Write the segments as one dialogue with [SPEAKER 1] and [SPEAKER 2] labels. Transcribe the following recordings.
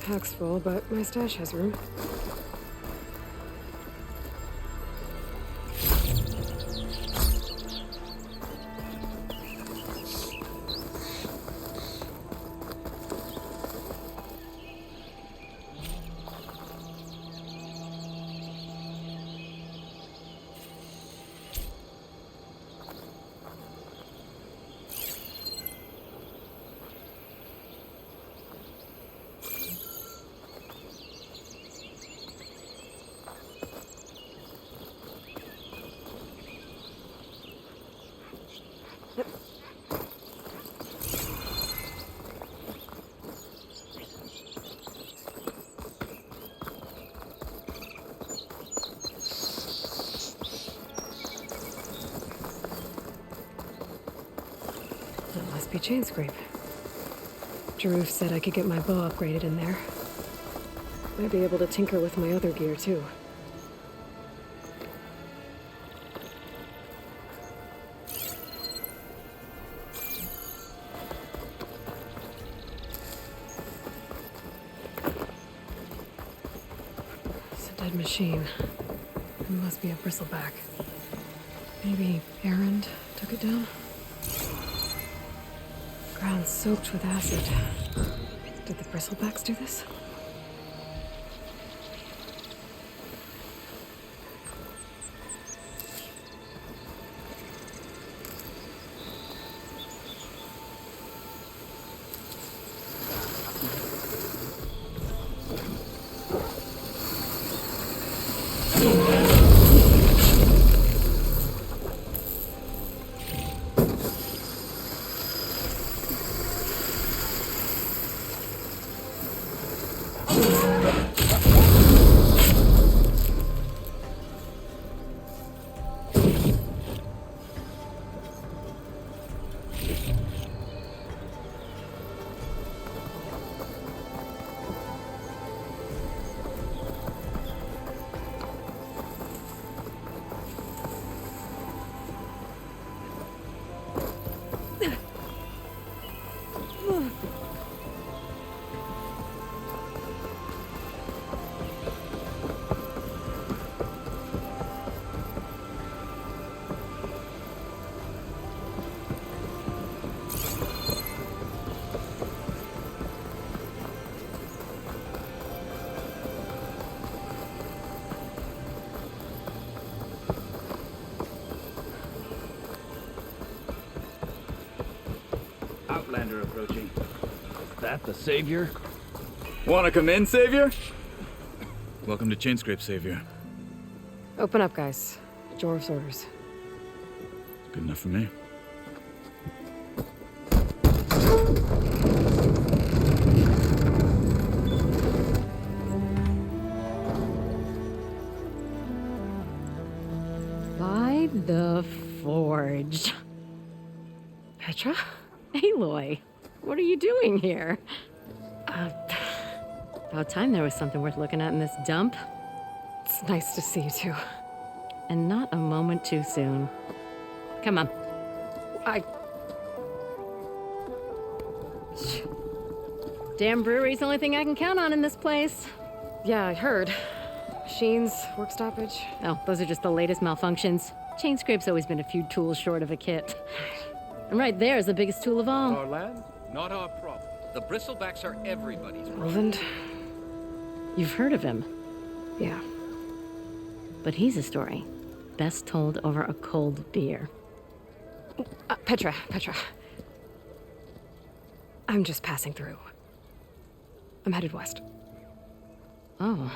[SPEAKER 1] pack's full, but my stash has room. That must be chain scrape. Jaruf said I could get my bow upgraded in there. Might be able to tinker with my other gear, too. It's a dead machine. It must be a bristleback. Maybe Errand took it down? Ground soaked with acid. Did the bristlebacks do this?
[SPEAKER 2] Outlander approaching. Is that the Savior?
[SPEAKER 3] Wanna come in, Savior? Welcome to Chainscrape, Savior.
[SPEAKER 1] Open up, guys. Jaruf's orders.
[SPEAKER 3] Good enough for me.
[SPEAKER 4] By the Forge.
[SPEAKER 1] Petra?
[SPEAKER 4] Aloy, what are you doing here? About time there was something worth looking at in this dump.
[SPEAKER 1] It's nice to see you, too.
[SPEAKER 4] And not a moment too soon. Come on. Damn brewery's the only thing I can count on in this place.
[SPEAKER 1] Yeah, I heard. Machines, work stoppage.
[SPEAKER 4] Oh, those are just the latest malfunctions. Chainscrape's always been a few tools short of a kit. And right there is the biggest tool of all.
[SPEAKER 2] Our land? Not our problem. The bristlebacks are everybody's problem.
[SPEAKER 1] Roland?
[SPEAKER 4] You've heard of him,
[SPEAKER 1] Yeah.
[SPEAKER 4] but he's a story best told over a cold beer.
[SPEAKER 1] Petra. I'm just passing through. I'm headed west.
[SPEAKER 4] Oh,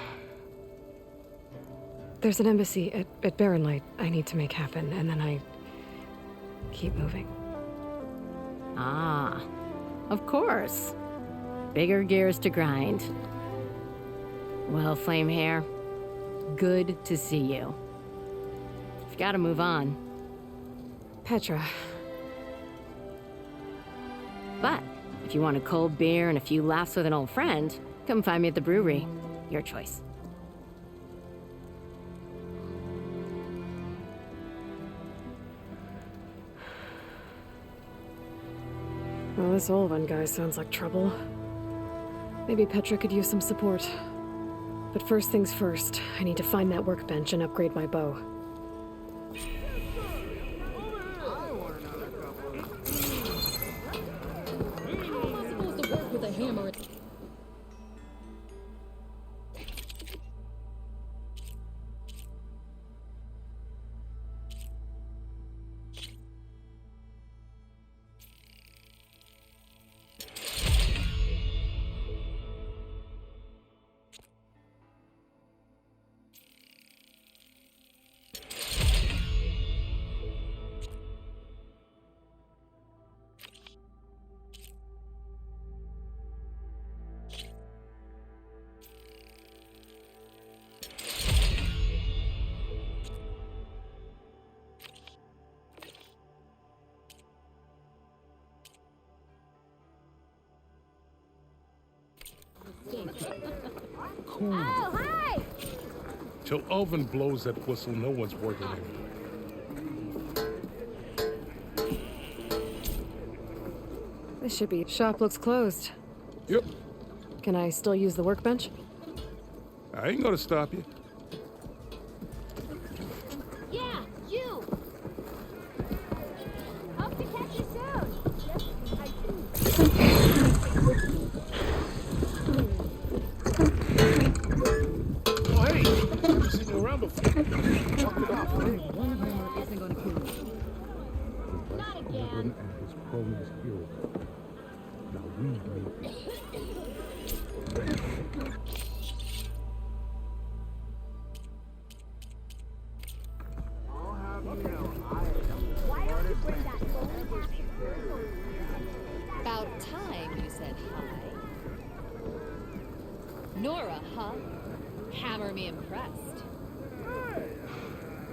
[SPEAKER 1] There's an embassy at Barren Light I need to make happen, and then I keep moving.
[SPEAKER 4] ah, of course. Bigger gears to grind. Well, Flame Hair, good to see you. You've got to move on.
[SPEAKER 1] Petra.
[SPEAKER 4] But if you want a cold beer and a few laughs with an old friend, come find me at the brewery. Your choice.
[SPEAKER 1] Well, this Olvan guy sounds like trouble. Maybe Petra could use some support. But first things first, I need to find that workbench and upgrade my bow.
[SPEAKER 5] Cool.
[SPEAKER 6] Oh, hi!
[SPEAKER 5] Till Alvin blows that whistle, no one's working anymore.
[SPEAKER 1] This should be... Shop looks closed.
[SPEAKER 5] Yep.
[SPEAKER 1] Can I still use the workbench?
[SPEAKER 5] I ain't gonna stop you.
[SPEAKER 6] Yeah, you! Hope to catch you soon. Yes, I do.
[SPEAKER 5] Oh, hey! I've seen you around before. Walk it off, right?
[SPEAKER 4] One hammer isn't going to kill you.
[SPEAKER 6] Not again.
[SPEAKER 5] Alvin and his cronies here. Now we wait.
[SPEAKER 6] Why don't you bring that phone back?
[SPEAKER 7] About time you said hi. Nora, huh? Hammer me impressed.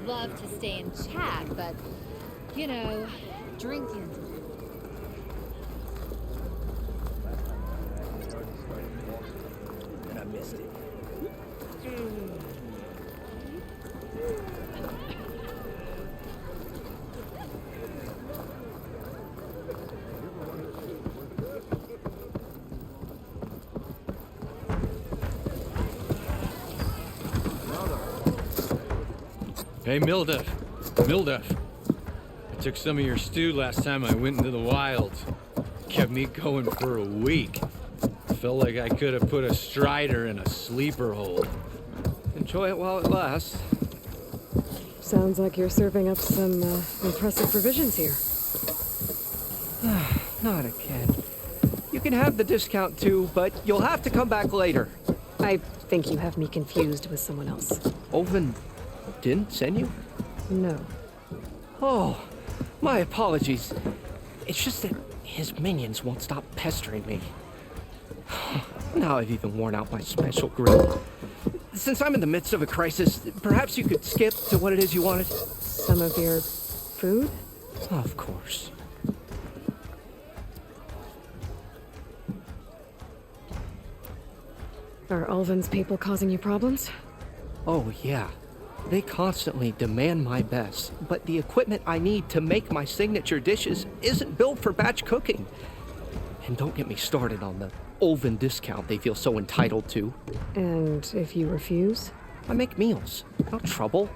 [SPEAKER 7] Love to stay in chat, but, you know, drinking.
[SPEAKER 2] And I missed it.
[SPEAKER 8] Hey, Mildef. Mildef. I took some of your stew last time I went into the wilds. Kept me going for a week. Felt like I could have put a strider in a sleeper hold. Enjoy it while it lasts.
[SPEAKER 1] Sounds like you're serving up some impressive provisions here.
[SPEAKER 9] Not again. You can have the discount too, but you'll have to come back later.
[SPEAKER 1] I think you have me confused with someone else.
[SPEAKER 9] Alvin didn't send you?
[SPEAKER 1] No.
[SPEAKER 9] Oh, my apologies. It's just that his minions won't stop pestering me. Now I've even worn out my special grill. Since I'm in the midst of a crisis, perhaps you could skip to what it is you wanted?
[SPEAKER 1] Some of your food?
[SPEAKER 9] Of course.
[SPEAKER 1] Are Ulvin's people causing you problems?
[SPEAKER 9] Oh, yeah. They constantly demand my best, but the equipment I need to make my signature dishes isn't built for batch cooking. And don't get me started on the Ulvin discount they feel so entitled to.
[SPEAKER 1] And if you refuse?
[SPEAKER 9] I make meals, not trouble.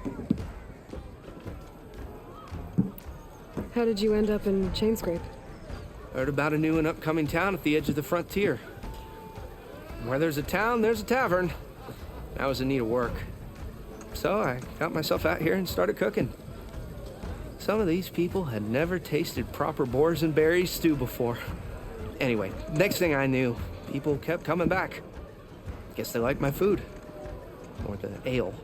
[SPEAKER 1] How did you end up in Chainscrape?
[SPEAKER 9] Heard about a new and upcoming town at the edge of the frontier. Where there's a town, there's a tavern. I was in need of work. So I got myself out here and started cooking. Some of these people had never tasted proper boars and berries stew before. Anyway, next thing I knew, people kept coming back. Guess they liked my food. Or the ale.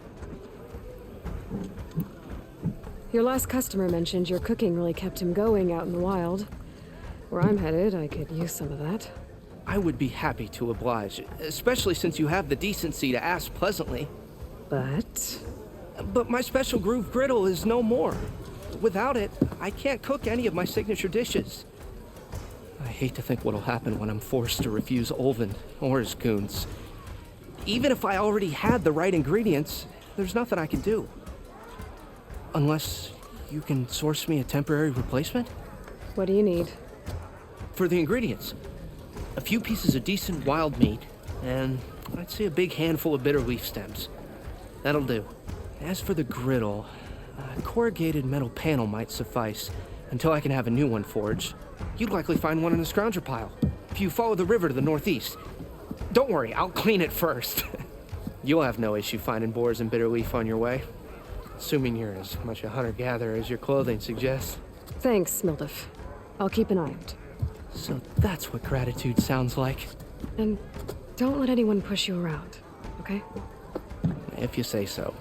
[SPEAKER 1] Your last customer mentioned your cooking really kept him going out in the wild. Where I'm headed, I could use some of that.
[SPEAKER 9] I would be happy to oblige, especially since you have the decency to ask pleasantly. But my special groove griddle is no more. Without it, I can't cook any of my signature dishes. I hate to think what'll happen when I'm forced to refuse Ulvin or his goons. Even if I already had the right ingredients, there's nothing I can do. Unless you can source me a temporary replacement?
[SPEAKER 1] What do you need?
[SPEAKER 9] For the ingredients, a few pieces of decent wild meat, and I'd say a big handful of bitter leaf stems. That'll do. As for the griddle, a corrugated metal panel might suffice until I can have a new one forged. You'd likely find one in the scrounger pile if you follow the river to the northeast. Don't worry, I'll clean it first. You'll have no issue finding boars and bitter leaf on your way, assuming you're as much a hunter-gatherer as your clothing suggests.
[SPEAKER 1] Thanks, Mildef. I'll keep an eye out.
[SPEAKER 9] So that's what gratitude sounds like.
[SPEAKER 1] And don't let anyone push you around, okay?
[SPEAKER 9] If you say so.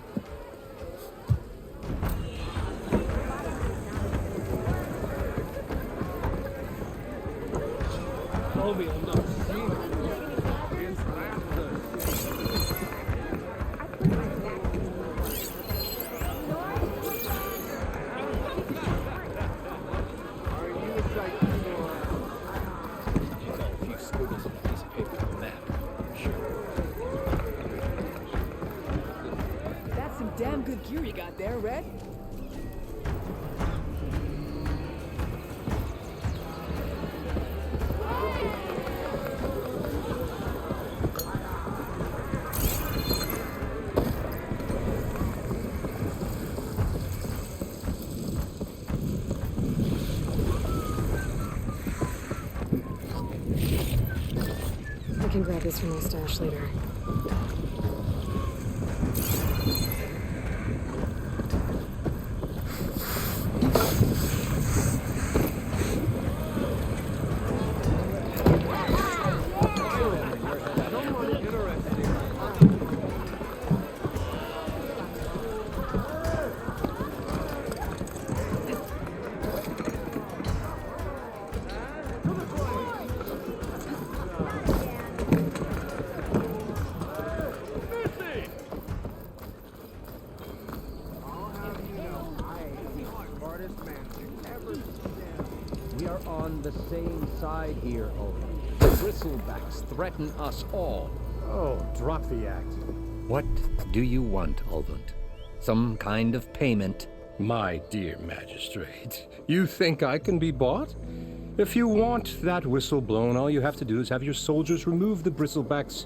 [SPEAKER 10] That's some damn good gear you got there, Red.
[SPEAKER 1] I can grab this from my stash later.
[SPEAKER 2] We are on the same side here, Owen. The bristlebacks threaten us all.
[SPEAKER 11] Oh, drop the act.
[SPEAKER 2] What do you want, Ulvund? Some kind of payment?
[SPEAKER 5] My dear magistrate, you think I can be bought? If you want that whistle blown, all you have to do is have your soldiers remove the bristlebacks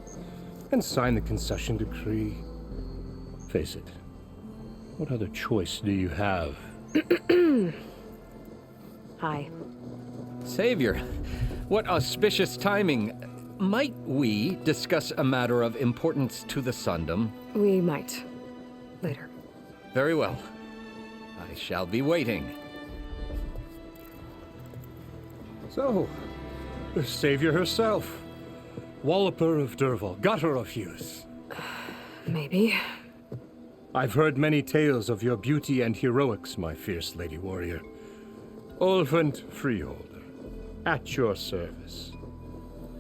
[SPEAKER 5] and sign the concession decree. Face it, what other choice do you have?
[SPEAKER 1] Hi.
[SPEAKER 2] Savior, what auspicious timing. Might we discuss a matter of importance to the Sundom?
[SPEAKER 1] We might. Later.
[SPEAKER 2] Very well. I shall be waiting.
[SPEAKER 5] So, the savior herself, Walloper of Derval, gutter of Hughes.
[SPEAKER 1] Maybe.
[SPEAKER 5] I've heard many tales of your beauty and heroics, my fierce lady warrior. Ulvund Freeholder, at your service.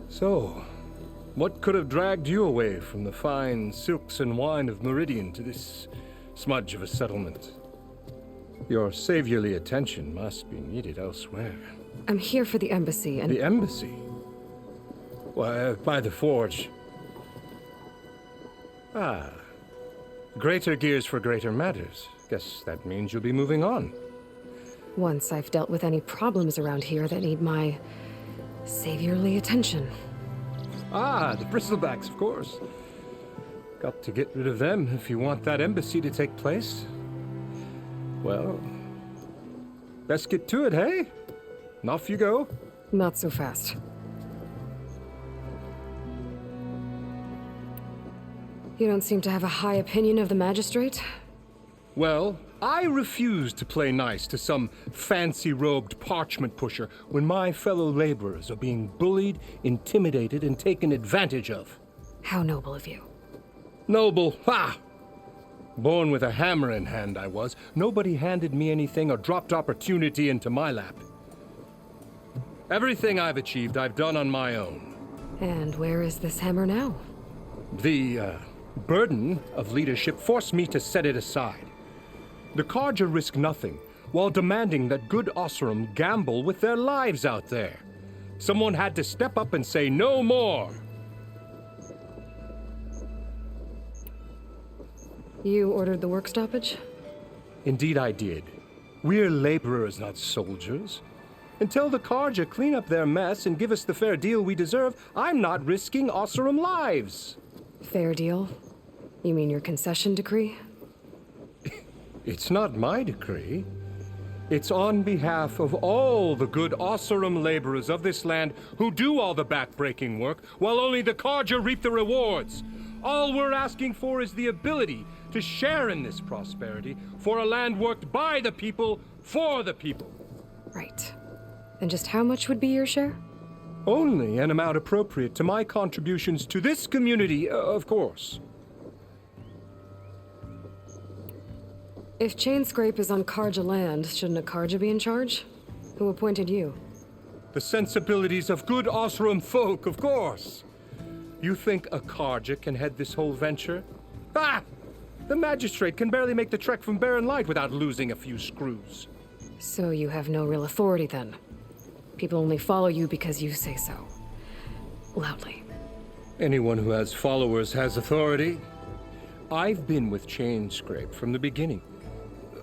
[SPEAKER 5] So, what could have dragged you away from the fine silks and wine of Meridian to this smudge of a settlement? Your saviorly attention must be needed elsewhere.
[SPEAKER 1] I'm here for the embassy and...
[SPEAKER 5] The embassy? Why, by the forge. Ah. Greater gears for greater matters. Guess that means you'll be moving on.
[SPEAKER 1] Once I've dealt with any problems around here that need my saviorly attention.
[SPEAKER 5] Ah, the bristlebacks, of course. Got to get rid of them if you want that embassy to take place. Well, best get to it, hey? And off you go.
[SPEAKER 1] Not so fast. You don't seem to have a high opinion of the magistrate?
[SPEAKER 5] Well, I refuse to play nice to some fancy-robed parchment pusher when my fellow laborers are being bullied, intimidated, and taken advantage of.
[SPEAKER 1] How noble of you.
[SPEAKER 5] Noble, ha! Born with a hammer in hand, I was. Nobody handed me anything or dropped opportunity into my lap. Everything I've achieved, I've done on my own.
[SPEAKER 1] And where is this hammer now?
[SPEAKER 5] The, burden of leadership forced me to set it aside. The Carja risk nothing, while demanding that good Osseram gamble with their lives out there. Someone had to step up and say no more.
[SPEAKER 1] You ordered the work stoppage?
[SPEAKER 5] Indeed I did. We're laborers, not soldiers. Until the Karja clean up their mess and give us the fair deal we deserve, I'm not risking Oseram lives.
[SPEAKER 1] Fair deal? You mean your concession decree?
[SPEAKER 5] It's not my decree. It's on behalf of all the good Oseram laborers of this land who do all the backbreaking work, while only the Karja reap the rewards. All we're asking for is the ability to share in this prosperity for a land worked by the people, for the people.
[SPEAKER 1] Right. And just how much would be your share?
[SPEAKER 5] Only an amount appropriate to my contributions to this community, of course.
[SPEAKER 1] If Chainscrape is on Karja land, shouldn't a Karja be in charge? Who appointed you?
[SPEAKER 5] The sensibilities of good Oseram folk, of course. You think a Karja can head this whole venture? Ah! The magistrate can barely make the trek from Barren Light without losing a few screws.
[SPEAKER 1] So you have no real authority then? People only follow you because you say so. Loudly.
[SPEAKER 5] Anyone who has followers has authority. I've been with Chainscrape from the beginning.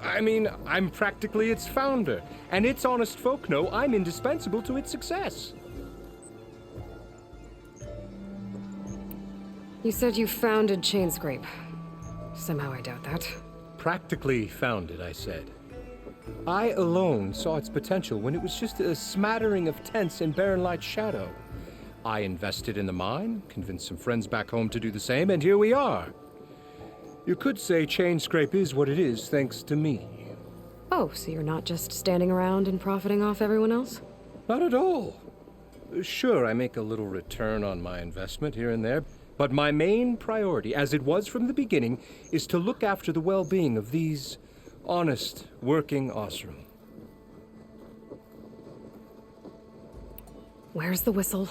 [SPEAKER 5] I mean, I'm practically its founder, and its honest folk know I'm indispensable to its success.
[SPEAKER 1] You said you founded Chainscrape. Somehow I doubt that.
[SPEAKER 5] Practically founded, I said. I alone saw its potential when it was just a smattering of tents in Barren Light's shadow. I invested in the mine, convinced some friends back home to do the same, and here we are. You could say Chainscrape is what it is thanks to me.
[SPEAKER 1] Oh, so you're not just standing around and profiting off everyone else?
[SPEAKER 5] Not at all. Sure, I make a little return on my investment here and there, but my main priority, as it was from the beginning, is to look after the well-being of these honest, working Oseram.
[SPEAKER 1] Where's the whistle?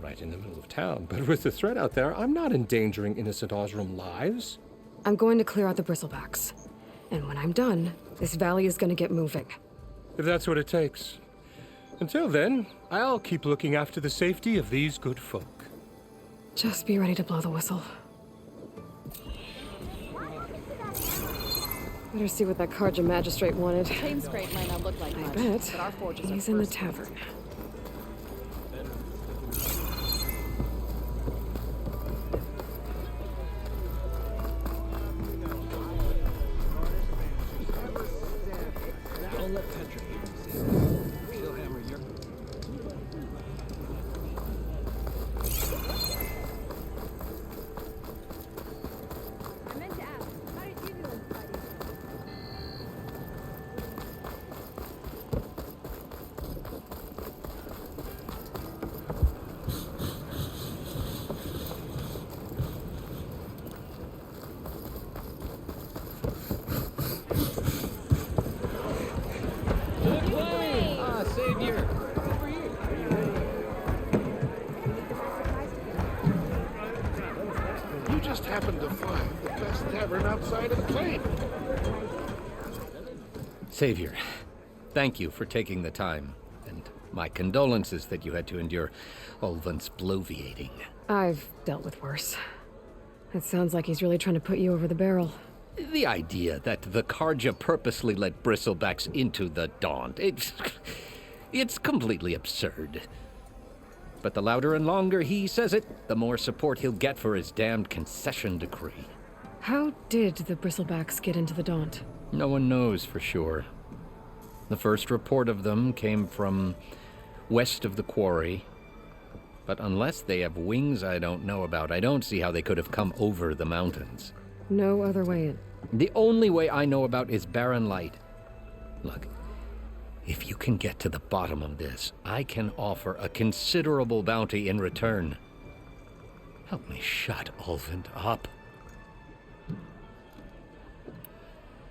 [SPEAKER 5] Right in the middle of town, but with the threat out there, I'm not endangering innocent Oseram lives.
[SPEAKER 1] I'm going to clear out the bristlebacks. And when I'm done, this valley is going to get moving.
[SPEAKER 5] If that's what it takes. Until then, I'll keep looking after the safety of these good folk.
[SPEAKER 1] Just be ready to blow the whistle. Better see what that Karja magistrate wanted.
[SPEAKER 10] Chainscrape might not look like
[SPEAKER 1] I
[SPEAKER 10] much,
[SPEAKER 1] bet
[SPEAKER 10] but our forges
[SPEAKER 1] he's
[SPEAKER 10] are
[SPEAKER 1] in the
[SPEAKER 10] first.
[SPEAKER 1] tavern.
[SPEAKER 6] I meant to ask, how did you do in fighting?
[SPEAKER 2] Ah, Savior!
[SPEAKER 12] You just happened to find the best tavern outside of the claim.
[SPEAKER 2] Savior, thank you for taking the time, and my condolences that you had to endure Ulvan's bloviating.
[SPEAKER 1] I've dealt with worse. It sounds like he's really trying to put you over the barrel.
[SPEAKER 2] The idea that the Karja purposely let bristlebacks into the Daunt, it's completely absurd. But the louder and longer he says it, the more support he'll get for his damned concession decree.
[SPEAKER 1] How did the bristlebacks get into the Daunt?
[SPEAKER 2] No one knows for sure. The first report of them came from west of the quarry. But unless they have wings I don't know about, I don't see how they could have come over the mountains.
[SPEAKER 1] No other way in.
[SPEAKER 2] The only way I know about is Barren Light. Look, if you can get to the bottom of this, I can offer a considerable bounty in return. Help me shut Ulvund up.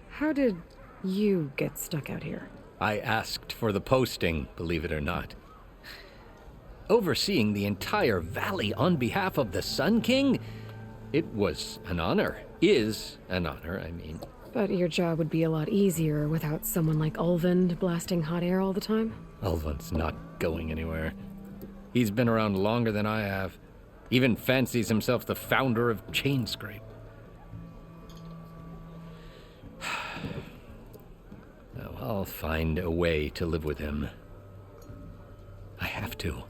[SPEAKER 1] How did you get stuck out here?
[SPEAKER 2] I asked for the posting, believe it or not. Overseeing the entire valley on behalf of the Sun King? It was an honor. Is an honor, I mean.
[SPEAKER 1] But your job would be a lot easier without someone like Ulvund blasting hot air all the time?
[SPEAKER 2] Ulvund's not going anywhere. He's been around longer than I have. Even fancies himself the founder of Chainscrape. No, I'll find a way to live with him. I have to.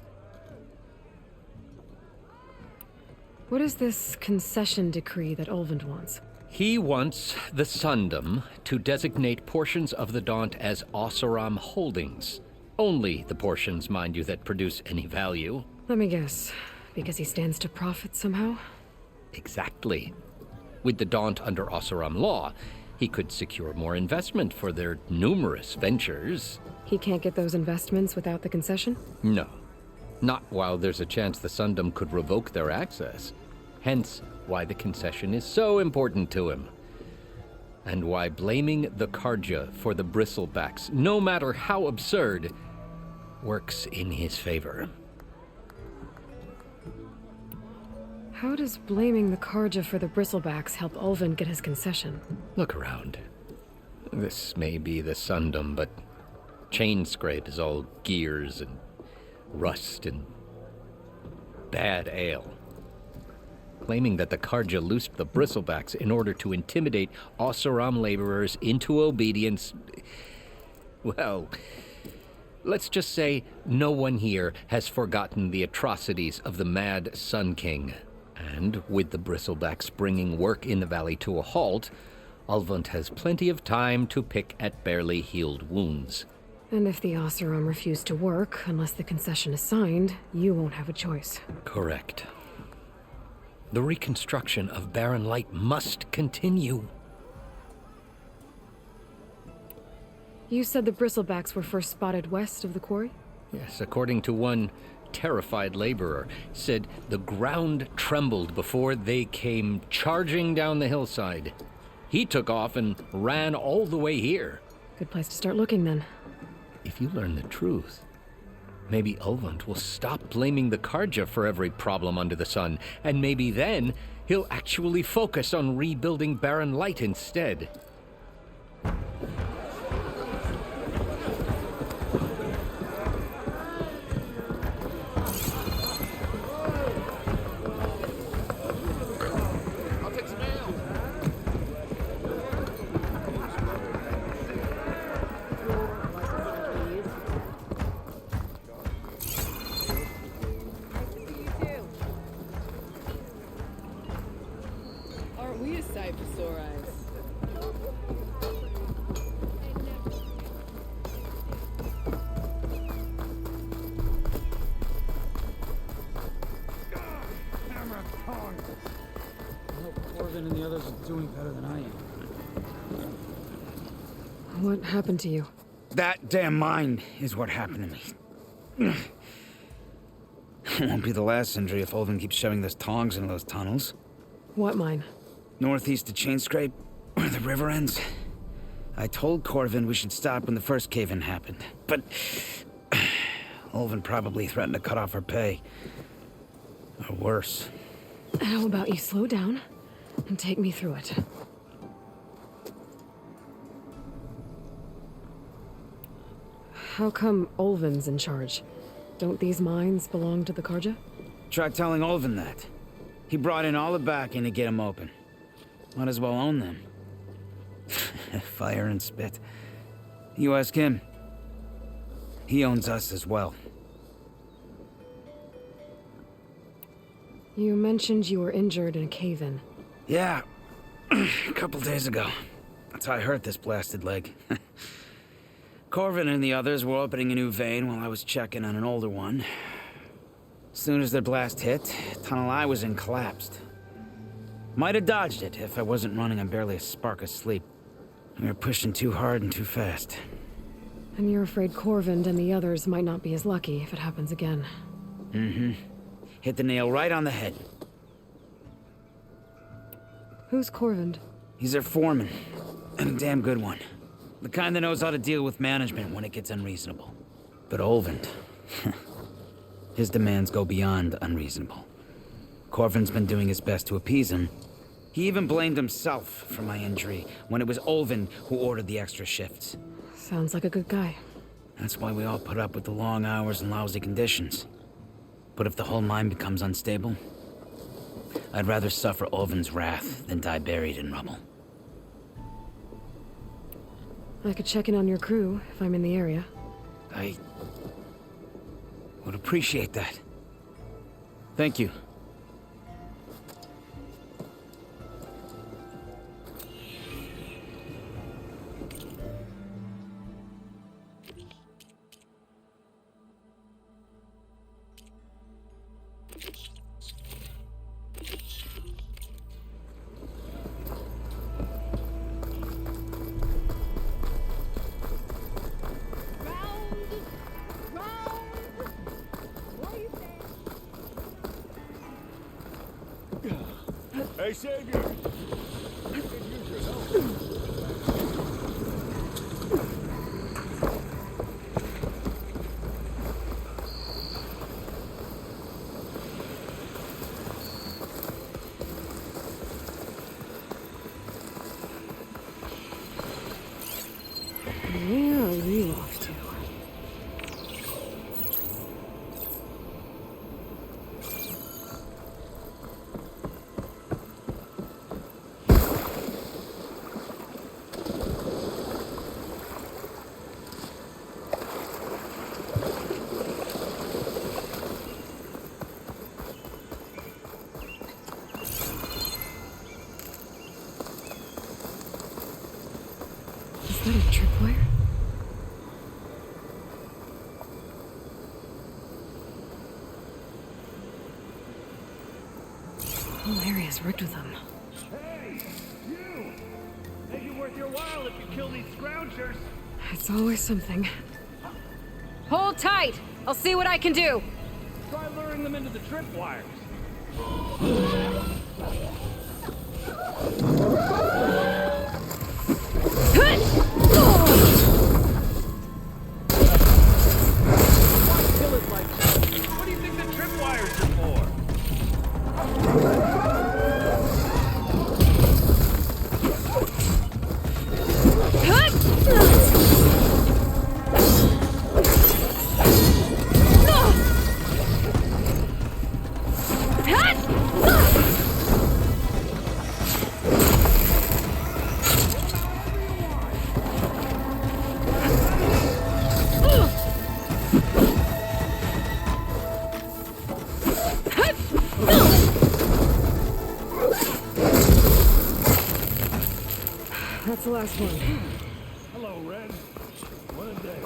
[SPEAKER 1] What is this concession decree that Ulvund wants?
[SPEAKER 2] He wants the Sundom to designate portions of the Daunt as Oseram holdings. Only the portions, mind you, that produce any value.
[SPEAKER 1] Let me guess. Because he stands to profit somehow?
[SPEAKER 2] Exactly. With the Daunt under Oseram law, he could secure more investment for their numerous ventures.
[SPEAKER 1] He can't get those investments without the concession?
[SPEAKER 2] No. Not while there's a chance the Sundom could revoke their access. Hence, why the concession is so important to him. And why blaming the Karja for the bristlebacks, no matter how absurd, works in his favor.
[SPEAKER 1] How does blaming the Karja for the bristlebacks help Ulvund get his concession?
[SPEAKER 2] Look around. This may be the Sundom, but Chainscrape is all gears and rust and bad ale. Claiming that the Karja loosed the bristlebacks in order to intimidate Oseram laborers into obedience. Well, let's just say no one here has forgotten the atrocities of the Mad Sun King. And with the bristlebacks bringing work in the valley to a halt, Ulvund has plenty of time to pick at barely healed wounds.
[SPEAKER 1] And if the Oseram refuse to work, unless the concession is signed, you won't have a choice.
[SPEAKER 2] Correct. The reconstruction of Barren Light must continue.
[SPEAKER 1] You said the bristlebacks were first spotted west of the quarry?
[SPEAKER 2] Yes, according to one terrified laborer, said the ground trembled before they came charging down the hillside. He took off and ran all the way here.
[SPEAKER 1] Good place to start looking, then.
[SPEAKER 2] If you learn the truth, maybe Ulvund will stop blaming the Karja for every problem under the sun, and maybe then he'll actually focus on rebuilding Barren Light instead.
[SPEAKER 10] Aren't we a sight for sore eyes?
[SPEAKER 13] I hope Corbin and the others are doing better than I am.
[SPEAKER 1] What happened to you?
[SPEAKER 13] That damn mine is what happened to me. It won't be the last injury if Ulvund keeps shoving those tongs into those tunnels.
[SPEAKER 1] What mine?
[SPEAKER 13] Northeast of Chainscrape, where the river ends. I told Corvin we should stop when the first cave-in happened, but Ulvund probably threatened to cut off her pay. Or worse.
[SPEAKER 1] How about you slow down and take me through it? How come Ulvund's in charge? Don't these mines belong to the Karja?
[SPEAKER 13] Try telling Ulvund that. He brought in all the backing to get them open. Might as well own them. Fire and spit. You ask him. He owns us as well.
[SPEAKER 1] You mentioned you were injured in a cave-in.
[SPEAKER 13] Yeah, a couple days ago. That's how I hurt this blasted leg. Corvin and the others were opening a new vein while I was checking on an older one. As soon as their blast hit, the tunnel I was in collapsed. Might have dodged it if I wasn't running on barely a spark of sleep. We were pushing too hard and too fast.
[SPEAKER 1] And you're afraid Corvin and the others might not be as lucky if it happens again.
[SPEAKER 13] Mm-hmm. Hit the nail right on the head.
[SPEAKER 1] Who's Corvin?
[SPEAKER 13] He's their foreman, and a damn good one. The kind that knows how to deal with management when it gets unreasonable. But Ulvund, his demands go beyond unreasonable. Corvin's been doing his best to appease him. He even blamed himself for my injury when it was Ulvund who ordered the extra shifts.
[SPEAKER 1] Sounds like a good guy.
[SPEAKER 13] That's why we all put up with the long hours and lousy conditions. But if the whole mine becomes unstable, I'd rather suffer Ulvund's wrath than die buried in rubble.
[SPEAKER 1] I could check in on your crew if I'm in the area.
[SPEAKER 13] Would appreciate that. Thank you.
[SPEAKER 12] Hey, Savior! You can use your help.
[SPEAKER 1] Where are you off to? Is that a tripwire? The whole area is rigged with them.
[SPEAKER 12] Hey, you! Make it worth your while if you kill these scroungers.
[SPEAKER 1] It's always something. Hold tight! I'll see what I can do!
[SPEAKER 12] Try luring them into the tripwires. Kill it like that. What do you think the tripwires are for?
[SPEAKER 1] That's the last one.
[SPEAKER 12] Hello, Red. One a day.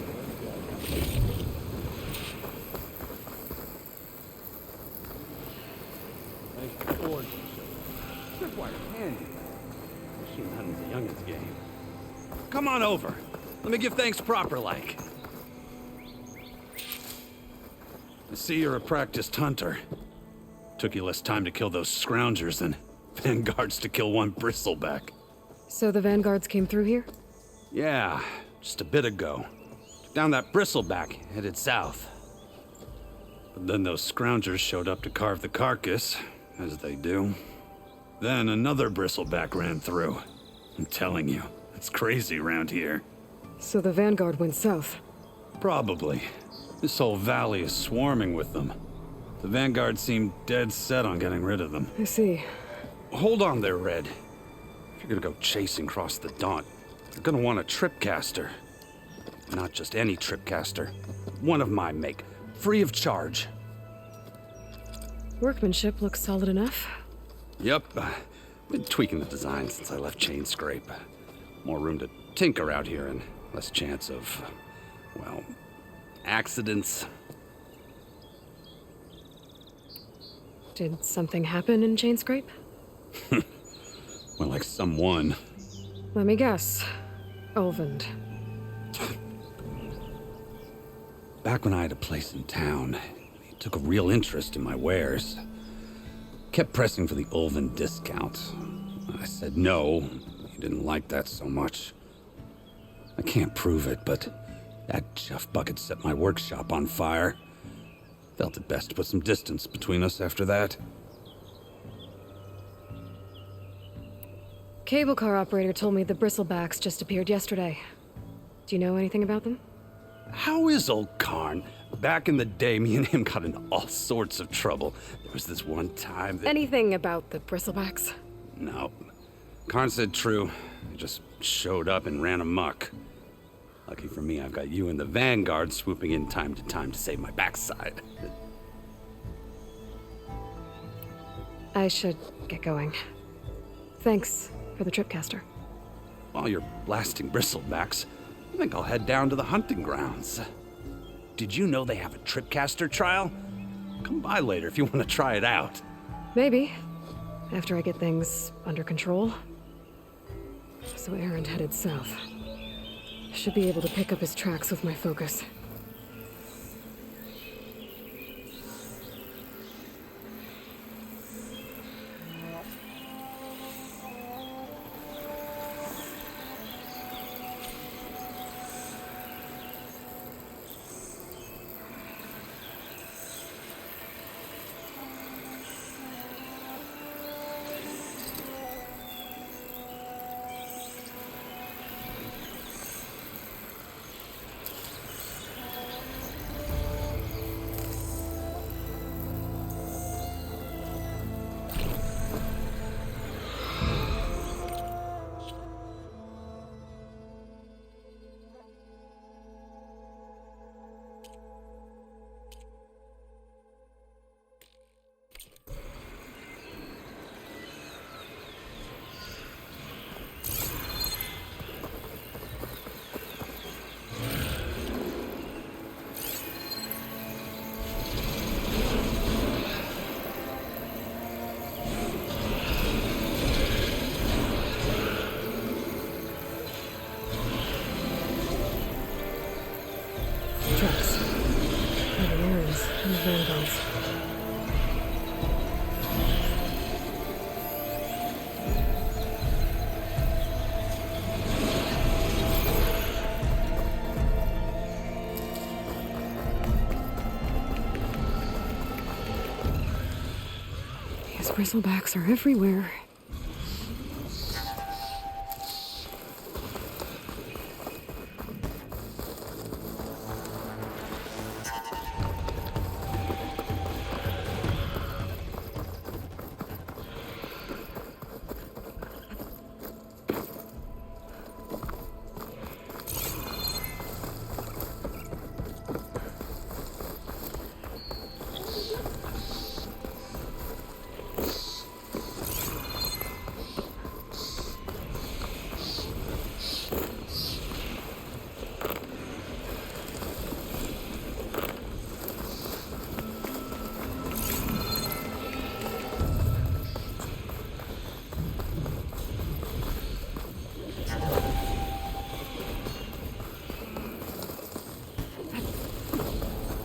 [SPEAKER 14] Nice orange. Tripwire handy. Machine hunting's a youngin's game.
[SPEAKER 3] Come on over. Let me give thanks proper like. I see you're a practiced hunter. Took you less time to kill those scroungers than vanguards to kill one bristleback.
[SPEAKER 1] So the vanguards came through here?
[SPEAKER 3] Yeah, just a bit ago. Took down that bristleback, headed south. But then those scroungers showed up to carve the carcass, as they do. Then another bristleback ran through. I'm telling you, it's crazy around here.
[SPEAKER 1] So the vanguard went south?
[SPEAKER 3] Probably. This whole valley is swarming with them. The vanguard seemed dead set on getting rid of them.
[SPEAKER 1] I see.
[SPEAKER 3] Hold on there, Red. If you're gonna go chasing across the Daunt, you're gonna want a tripcaster. Not just any tripcaster. One of my make. Free of charge.
[SPEAKER 1] Workmanship looks solid enough.
[SPEAKER 3] Yep. Been tweaking the design since I left Chain Scrape. More room to tinker out here and less chance of, well, accidents.
[SPEAKER 1] Did something happen in Chain Scrape?
[SPEAKER 3] Well, like someone.
[SPEAKER 1] Let me guess. Ulvund.
[SPEAKER 3] Back when I had a place in town, he took a real interest in my wares. Kept pressing for the Ulvund discount. I said no. He didn't like that so much. I can't prove it, but that chuff bucket set my workshop on fire. Felt it best to put some distance between us after that.
[SPEAKER 1] Cable car operator told me the bristlebacks just appeared yesterday. Do you know anything about them?
[SPEAKER 3] How is old Karn? Back in the day, me and him got into all sorts of trouble. There was this one time that...
[SPEAKER 1] Anything about the bristlebacks?
[SPEAKER 3] No. Karn said true. He just showed up and ran amok. Lucky for me, I've got you and the Vanguard swooping in time to save my backside.
[SPEAKER 1] I should get going. Thanks for the tripcaster.
[SPEAKER 3] While you're blasting bristlebacks, I think I'll head down to the hunting grounds. Did you know they have a tripcaster trial? Come by later if you want to try it out.
[SPEAKER 1] Maybe. After I get things under control. So Aaron headed south. Should be able to pick up his tracks with my focus. Trucks. Maybe Aaron's and the Vanguards. These bristlebacks are everywhere.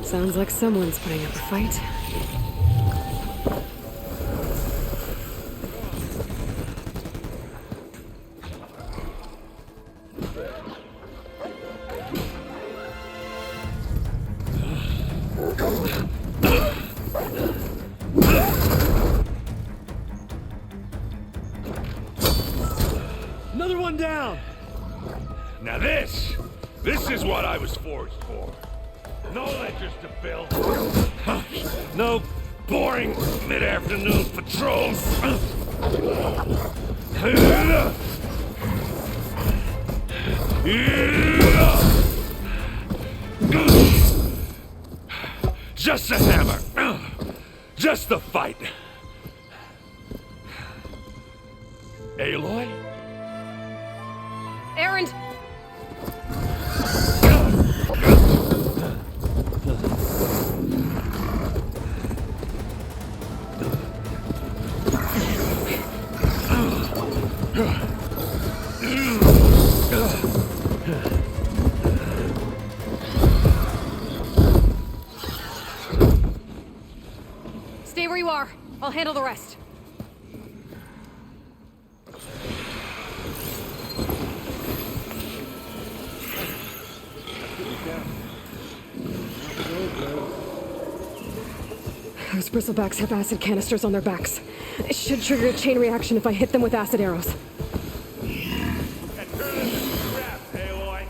[SPEAKER 1] Sounds like someone's putting up a fight.
[SPEAKER 12] Another one down! Now this is what I was forged for. No ledgers to fill. No boring mid-afternoon patrols. Just a hammer. Just the fight. Aloy?
[SPEAKER 1] Aaron! Stay where you are. I'll handle the rest. Those bristlebacks have acid canisters on their backs. It should trigger a chain reaction if I hit them with acid arrows.
[SPEAKER 12] And turn this into scrap, Aloy.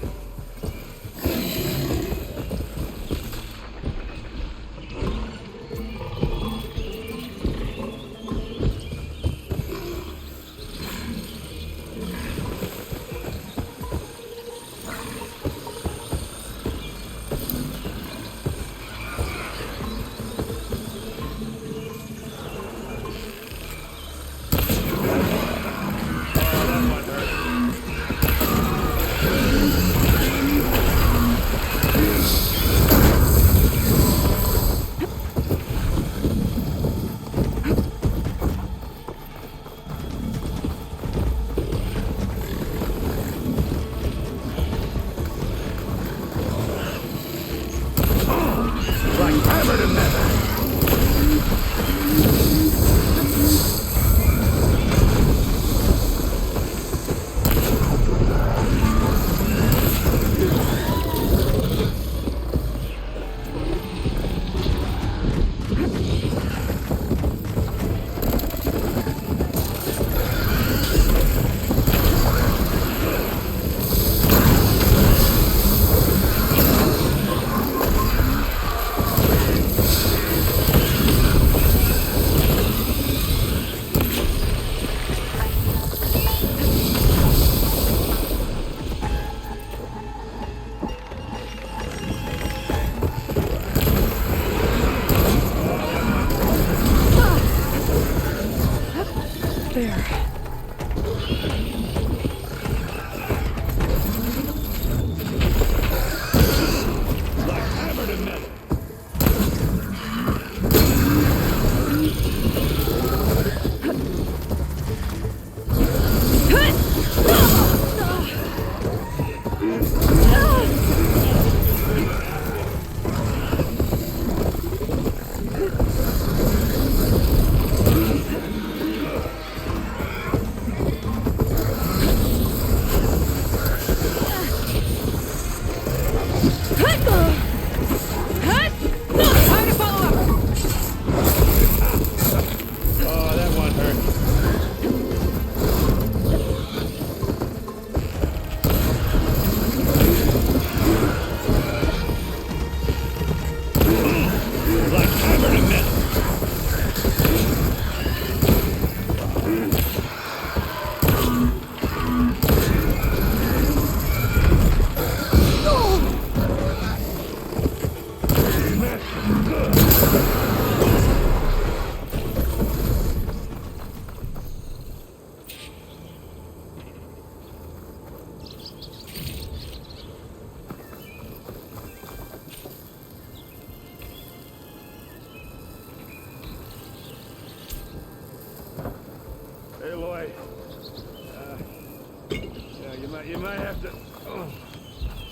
[SPEAKER 12] You might have to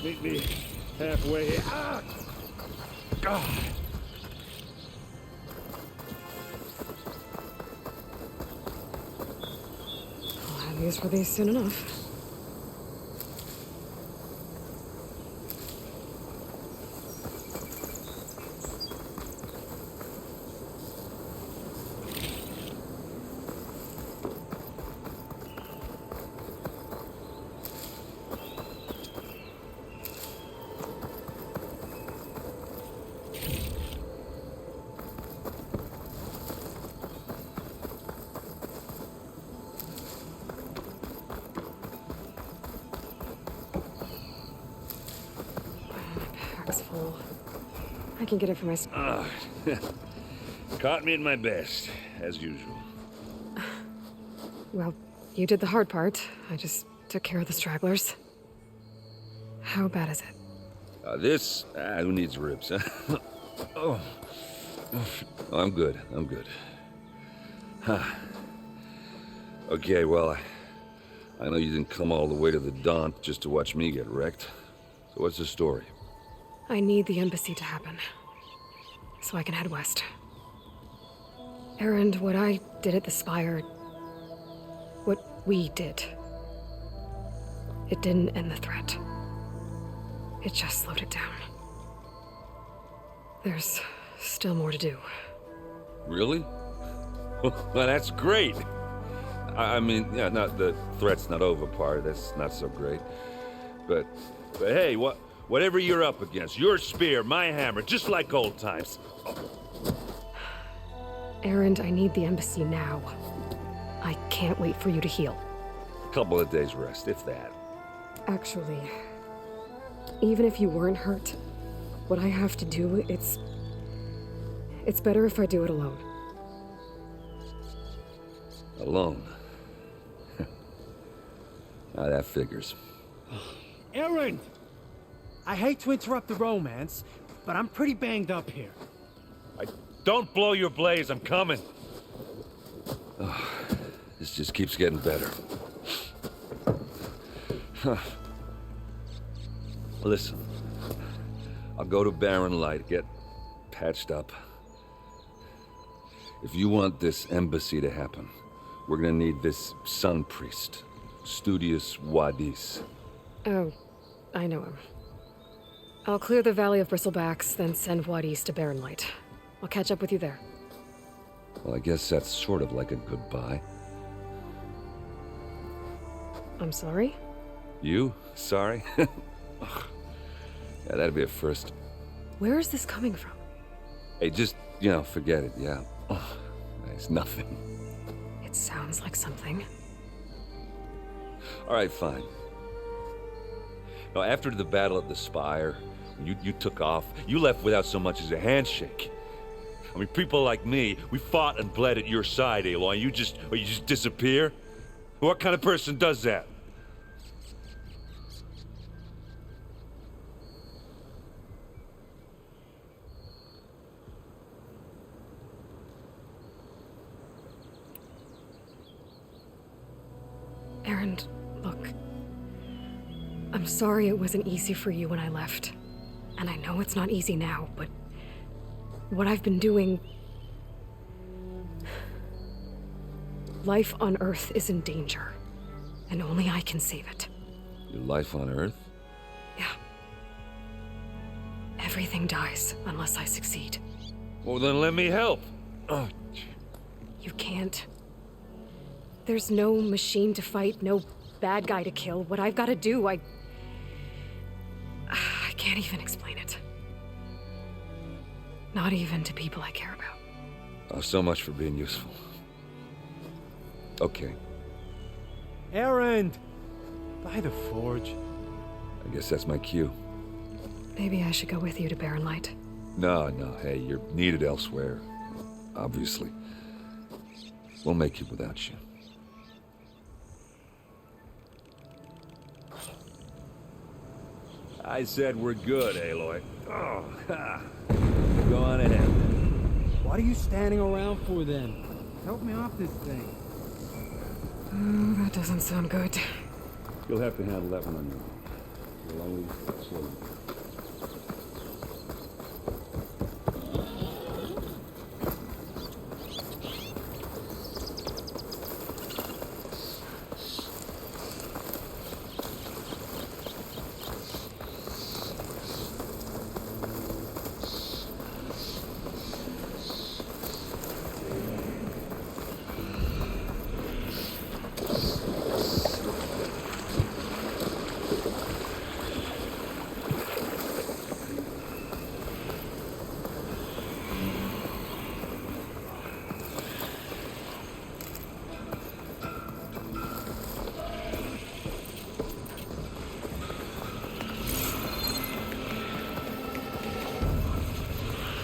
[SPEAKER 12] meet me halfway. Ah! God.
[SPEAKER 1] I'll have use for these soon enough. Pack's full. I can get it for myself.
[SPEAKER 12] Caught me at my best, as usual.
[SPEAKER 1] Well, you did the hard part. I just took care of the stragglers. How bad is it?
[SPEAKER 12] Who needs ribs, huh? Oh. I'm good. Huh. Okay, well, I know you didn't come all the way to the Daunt just to watch me get wrecked. So what's the story?
[SPEAKER 1] I need the embassy to happen, so I can head west. Erend, what I did at the Spire, what we did, it didn't end the threat. It just slowed it down. There's still more to do.
[SPEAKER 12] Really? Well, that's great. I mean, yeah, not the threat's not over part. That's not so great. But hey, whatever you're up against, your spear, my hammer, just like old times.
[SPEAKER 1] Erend, I need the embassy now. I can't wait for you to heal.
[SPEAKER 12] A couple of days rest, if that.
[SPEAKER 1] Actually, even if you weren't hurt, what I have to do, it's better if I do it alone.
[SPEAKER 12] Alone? Now that figures.
[SPEAKER 11] Erend! I hate to interrupt the romance, but I'm pretty banged up here.
[SPEAKER 12] Don't blow your blaze, I'm coming. Oh, this just keeps getting better. Huh. Listen, I'll go to Barren Light, get patched up. If you want this embassy to happen, we're gonna need this sun priest, Studious Wadis.
[SPEAKER 1] Oh, I know him. I'll clear the Valley of Bristlebacks, then send Wadis to Barren Light. I'll catch up with you there.
[SPEAKER 12] Well, I guess that's sort of like a goodbye.
[SPEAKER 1] I'm sorry?
[SPEAKER 12] You? Sorry? Yeah, that'd be a first.
[SPEAKER 1] Where is this coming from?
[SPEAKER 12] Hey, just, forget it, yeah. Oh, it's nothing.
[SPEAKER 1] It sounds like something.
[SPEAKER 12] All right, fine. Now, after the battle at the Spire, when you took off, you left without so much as a handshake. I mean, people like me, we fought and bled at your side, Aloy. You just disappear? What kind of person does that?
[SPEAKER 1] Erend, look. I'm sorry it wasn't easy for you when I left. And I know it's not easy now, but what I've been doing... Life on Earth is in danger, and only I can save it.
[SPEAKER 12] Your life on Earth?
[SPEAKER 1] Yeah. Everything dies unless I succeed.
[SPEAKER 12] Well, then let me help. Oh.
[SPEAKER 1] You can't. There's no machine to fight, no bad guy to kill. What I've got to do, I can't even explain it. Not even to people I care about.
[SPEAKER 12] Oh, so much for being useful. Okay.
[SPEAKER 11] Erend! By the forge.
[SPEAKER 12] I guess that's my cue.
[SPEAKER 1] Maybe I should go with you to Barren Light.
[SPEAKER 12] No, hey, you're needed elsewhere. Obviously. We'll make it without you. I said we're good, Aloy. Oh, ha. Go on ahead.
[SPEAKER 11] What are you standing around for then? Help me off this thing.
[SPEAKER 1] Oh, that doesn't sound good.
[SPEAKER 14] You'll have to handle that one on your own. You'll always slow you down.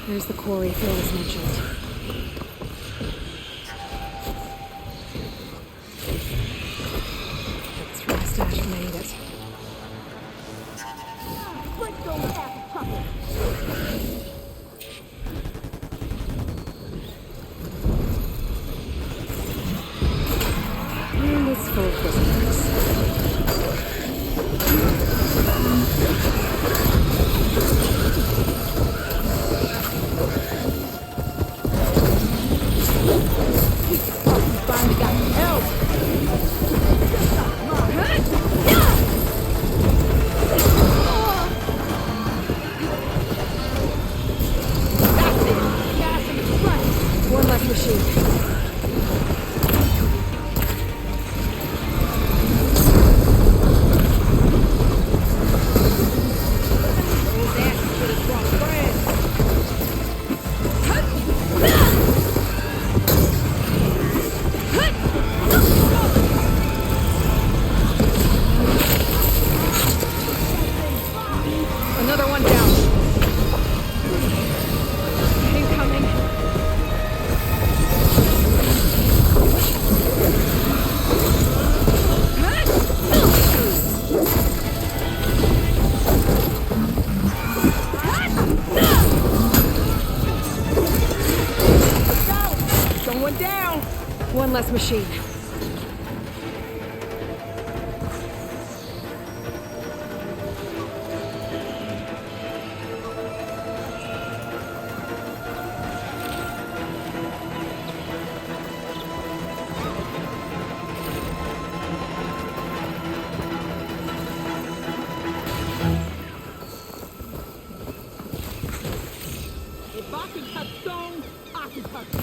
[SPEAKER 1] There's the quarry Phil was mentioned. That's from the stash when I need it.
[SPEAKER 6] Let's go back, puppet.
[SPEAKER 1] And it's full of prisoners.
[SPEAKER 6] Finally got help.
[SPEAKER 1] One less machine. Another one down. Incoming.
[SPEAKER 6] Someone down.
[SPEAKER 1] One less machine.
[SPEAKER 6] If I can cut stone, I can cut you.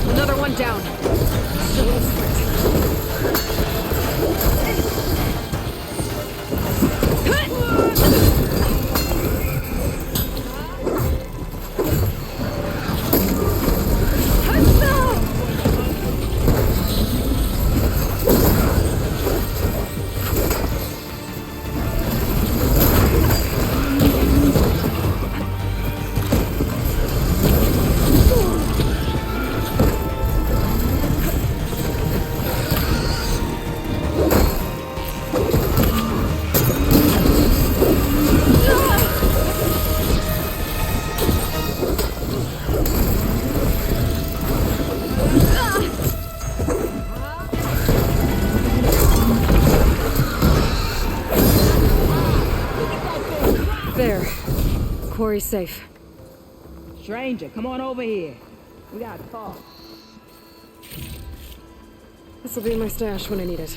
[SPEAKER 6] Another one down. Still in sprint. There. Quarry's safe. Stranger, come on over here. We gotta talk.
[SPEAKER 1] This'll be in my stash when I need it.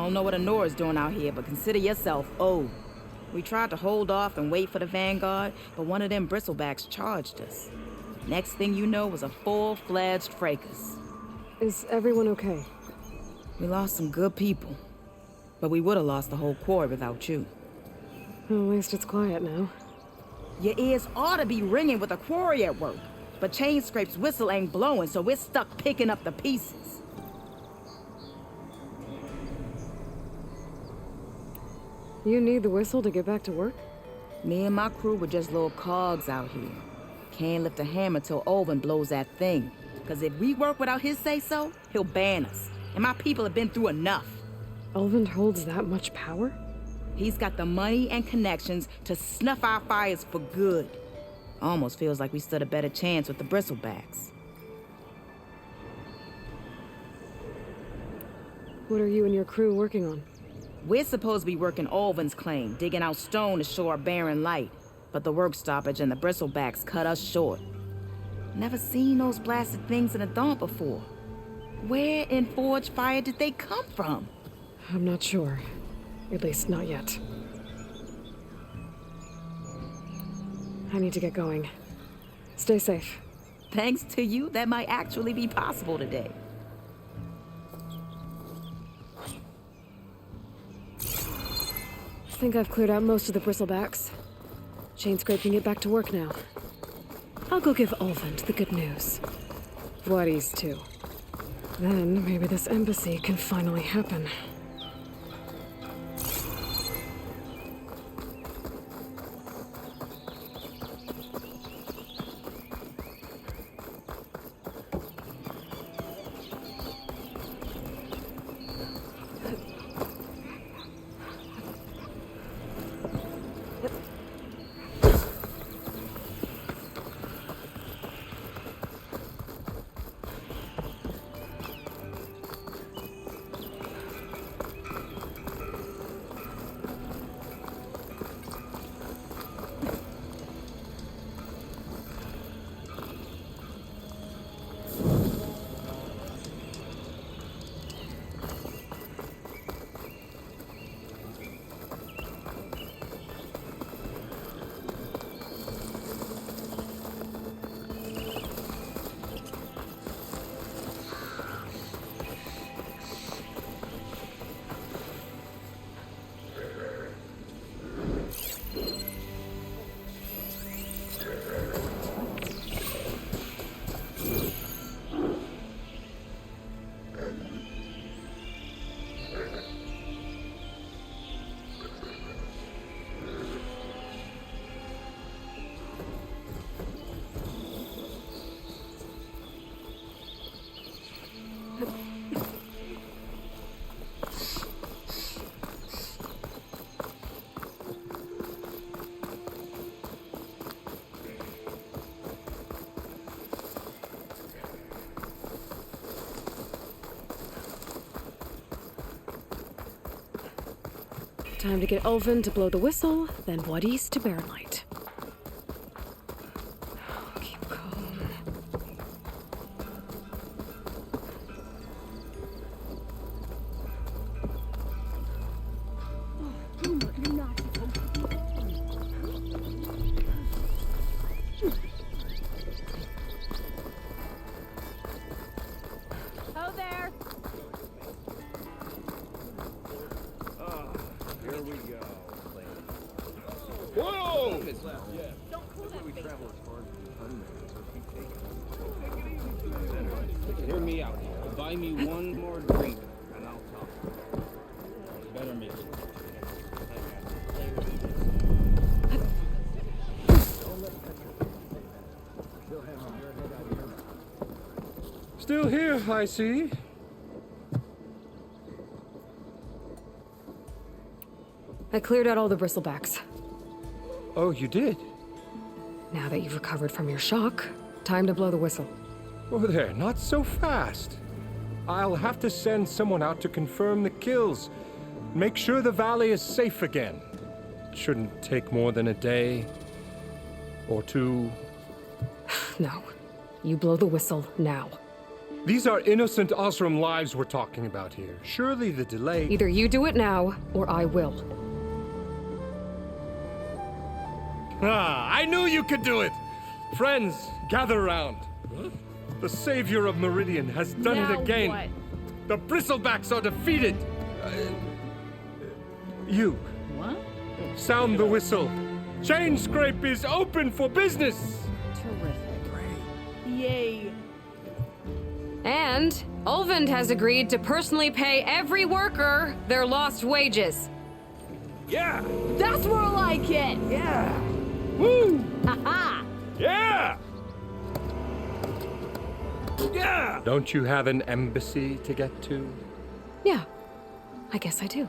[SPEAKER 6] don't know what Honora's doing out here, but consider yourself old. We tried to hold off and wait for the Vanguard, but one of them bristlebacks charged us. Next thing you know was a full-fledged fracas.
[SPEAKER 1] Is everyone okay?
[SPEAKER 6] We lost some good people, but we would have lost the whole quarry without you.
[SPEAKER 1] Well, at least it's quiet now.
[SPEAKER 6] Your ears ought to be ringing with a quarry at work, but Chain Scrape's whistle ain't blowing, so we're stuck picking up the pieces.
[SPEAKER 1] You need the whistle to get back to work?
[SPEAKER 6] Me and my crew were just little cogs out here. Can't lift a hammer till Olvin blows that thing. Cause if we work without his say-so, he'll ban us. And my people have been through enough.
[SPEAKER 1] Olvin holds that much power?
[SPEAKER 6] He's got the money and connections to snuff our fires for good. Almost feels like we stood a better chance with the bristlebacks.
[SPEAKER 1] What are you and your crew working on?
[SPEAKER 6] We're supposed to be working Olvin's claim, digging out stone to show our barren light. But the work stoppage and the bristlebacks cut us short. Never seen those blasted things in a dawn before. Where in Forge Fire did they come from?
[SPEAKER 1] I'm not sure. At least not yet. I need to get going. Stay safe.
[SPEAKER 6] Thanks to you, that might actually be possible today.
[SPEAKER 1] I think I've cleared out most of the bristlebacks. Chainscrape can get back to work now. I'll go give Olvin the good news. Vladis too. Then maybe this embassy can finally happen. Time to get Olvin to blow the whistle, then Vladis to bear light. Keep calm.
[SPEAKER 4] Oh, there!
[SPEAKER 14] Here we go.
[SPEAKER 5] Whoa!
[SPEAKER 14] Don't cool that we travel as far as so keep taking. Hear me out. Buy me one more drink, and I'll talk. Better make it.
[SPEAKER 5] Still here, I see.
[SPEAKER 1] I cleared out all the bristlebacks.
[SPEAKER 5] Oh, you did?
[SPEAKER 1] Now that you've recovered from your shock, time to blow the whistle.
[SPEAKER 5] Oh there, not so fast. I'll have to send someone out to confirm the kills. Make sure the valley is safe again. Shouldn't take more than a day or two.
[SPEAKER 1] No. You blow the whistle now.
[SPEAKER 5] These are innocent Osram lives we're talking about here. Surely the delay...
[SPEAKER 1] Either you do it now, or I will.
[SPEAKER 5] Ah, I knew you could do it! Friends, gather round. The savior of Meridian has done it again.
[SPEAKER 10] What?
[SPEAKER 5] The Bristlebacks are defeated. You.
[SPEAKER 10] What?
[SPEAKER 5] Sound the whistle. Chain Scrape is open for business.
[SPEAKER 10] Terrific. Yay.
[SPEAKER 1] And Ulvund has agreed to personally pay every worker their lost wages.
[SPEAKER 12] Yeah!
[SPEAKER 10] That's more like it.
[SPEAKER 12] Yeah!
[SPEAKER 5] Woo!
[SPEAKER 10] Haha.
[SPEAKER 12] Yeah! Yeah!
[SPEAKER 5] Don't you have an embassy to get to?
[SPEAKER 1] Yeah, I guess I do.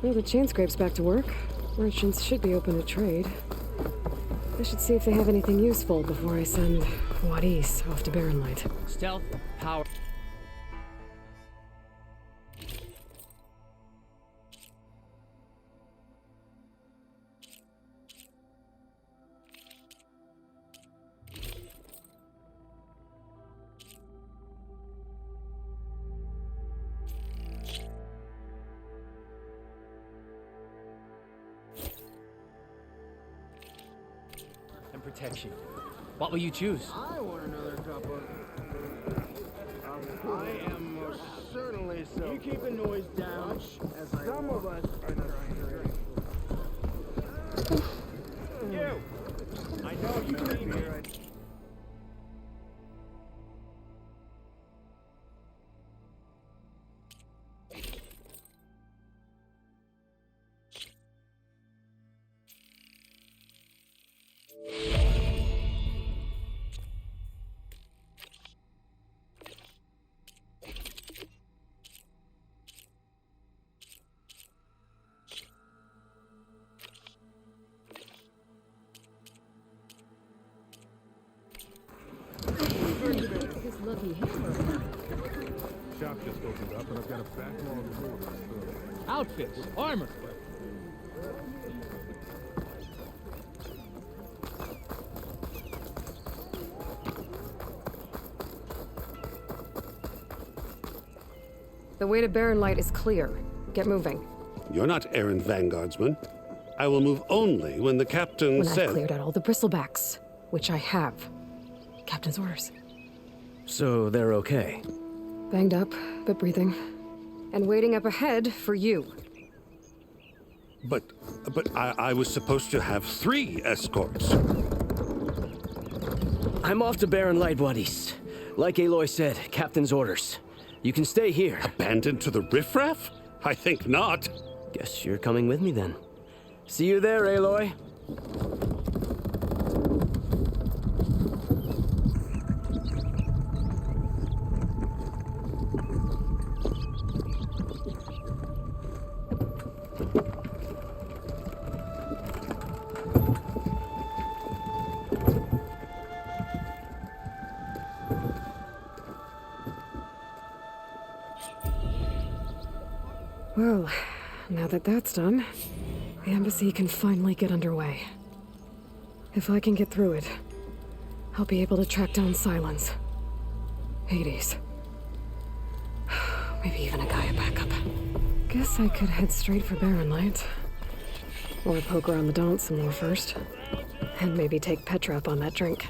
[SPEAKER 1] Well, the chain scrape's back to work. Merchants should be open to trade. I should see if they have anything useful before I send Wadis off to Barren Light.
[SPEAKER 13] Stealth, power. And protection. What will you choose?
[SPEAKER 14] I want another cup of... I am most certainly so. You keep the noise down, as some of us are not trying to... You! I know you need me.
[SPEAKER 10] His lucky hammer.
[SPEAKER 14] Shop just opened up and I've got a backlog of orders.
[SPEAKER 10] Outfits, armor.
[SPEAKER 1] The way to Barren Light is clear. Get moving.
[SPEAKER 15] You're not errand vanguardsman. I will move only when the captain
[SPEAKER 1] When
[SPEAKER 15] says...
[SPEAKER 1] I've cleared out all the bristlebacks, which I have. Captain's orders.
[SPEAKER 13] So they're okay.
[SPEAKER 1] Banged up, but breathing. And waiting up ahead for you.
[SPEAKER 15] But I was supposed to have 3 escorts.
[SPEAKER 13] I'm off to Barren Light, Wadis. Like Aloy said, Captain's orders. You can stay here.
[SPEAKER 15] Abandoned to the riffraff? I think not.
[SPEAKER 13] Guess you're coming with me then. See you there, Aloy.
[SPEAKER 1] Well, now that that's done, the embassy can finally get underway. If I can get through it, I'll be able to track down Silence, Hades, maybe even a Gaia backup. Guess I could head straight for Barren Light. Or poke around the Daunt some more first. And maybe take Petra up on that drink.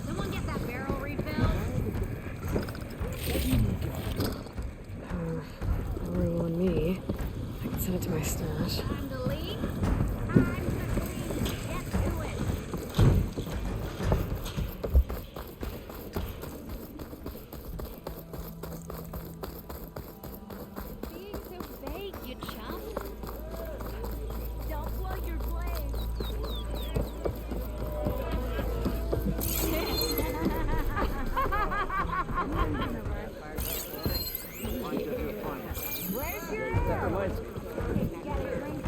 [SPEAKER 7] Someone get that barrel refilled.
[SPEAKER 1] Room on me. I can send it to my stash.
[SPEAKER 7] Time to leave. Time to leave. Get to it. Being so vague, you chump. Don't blow your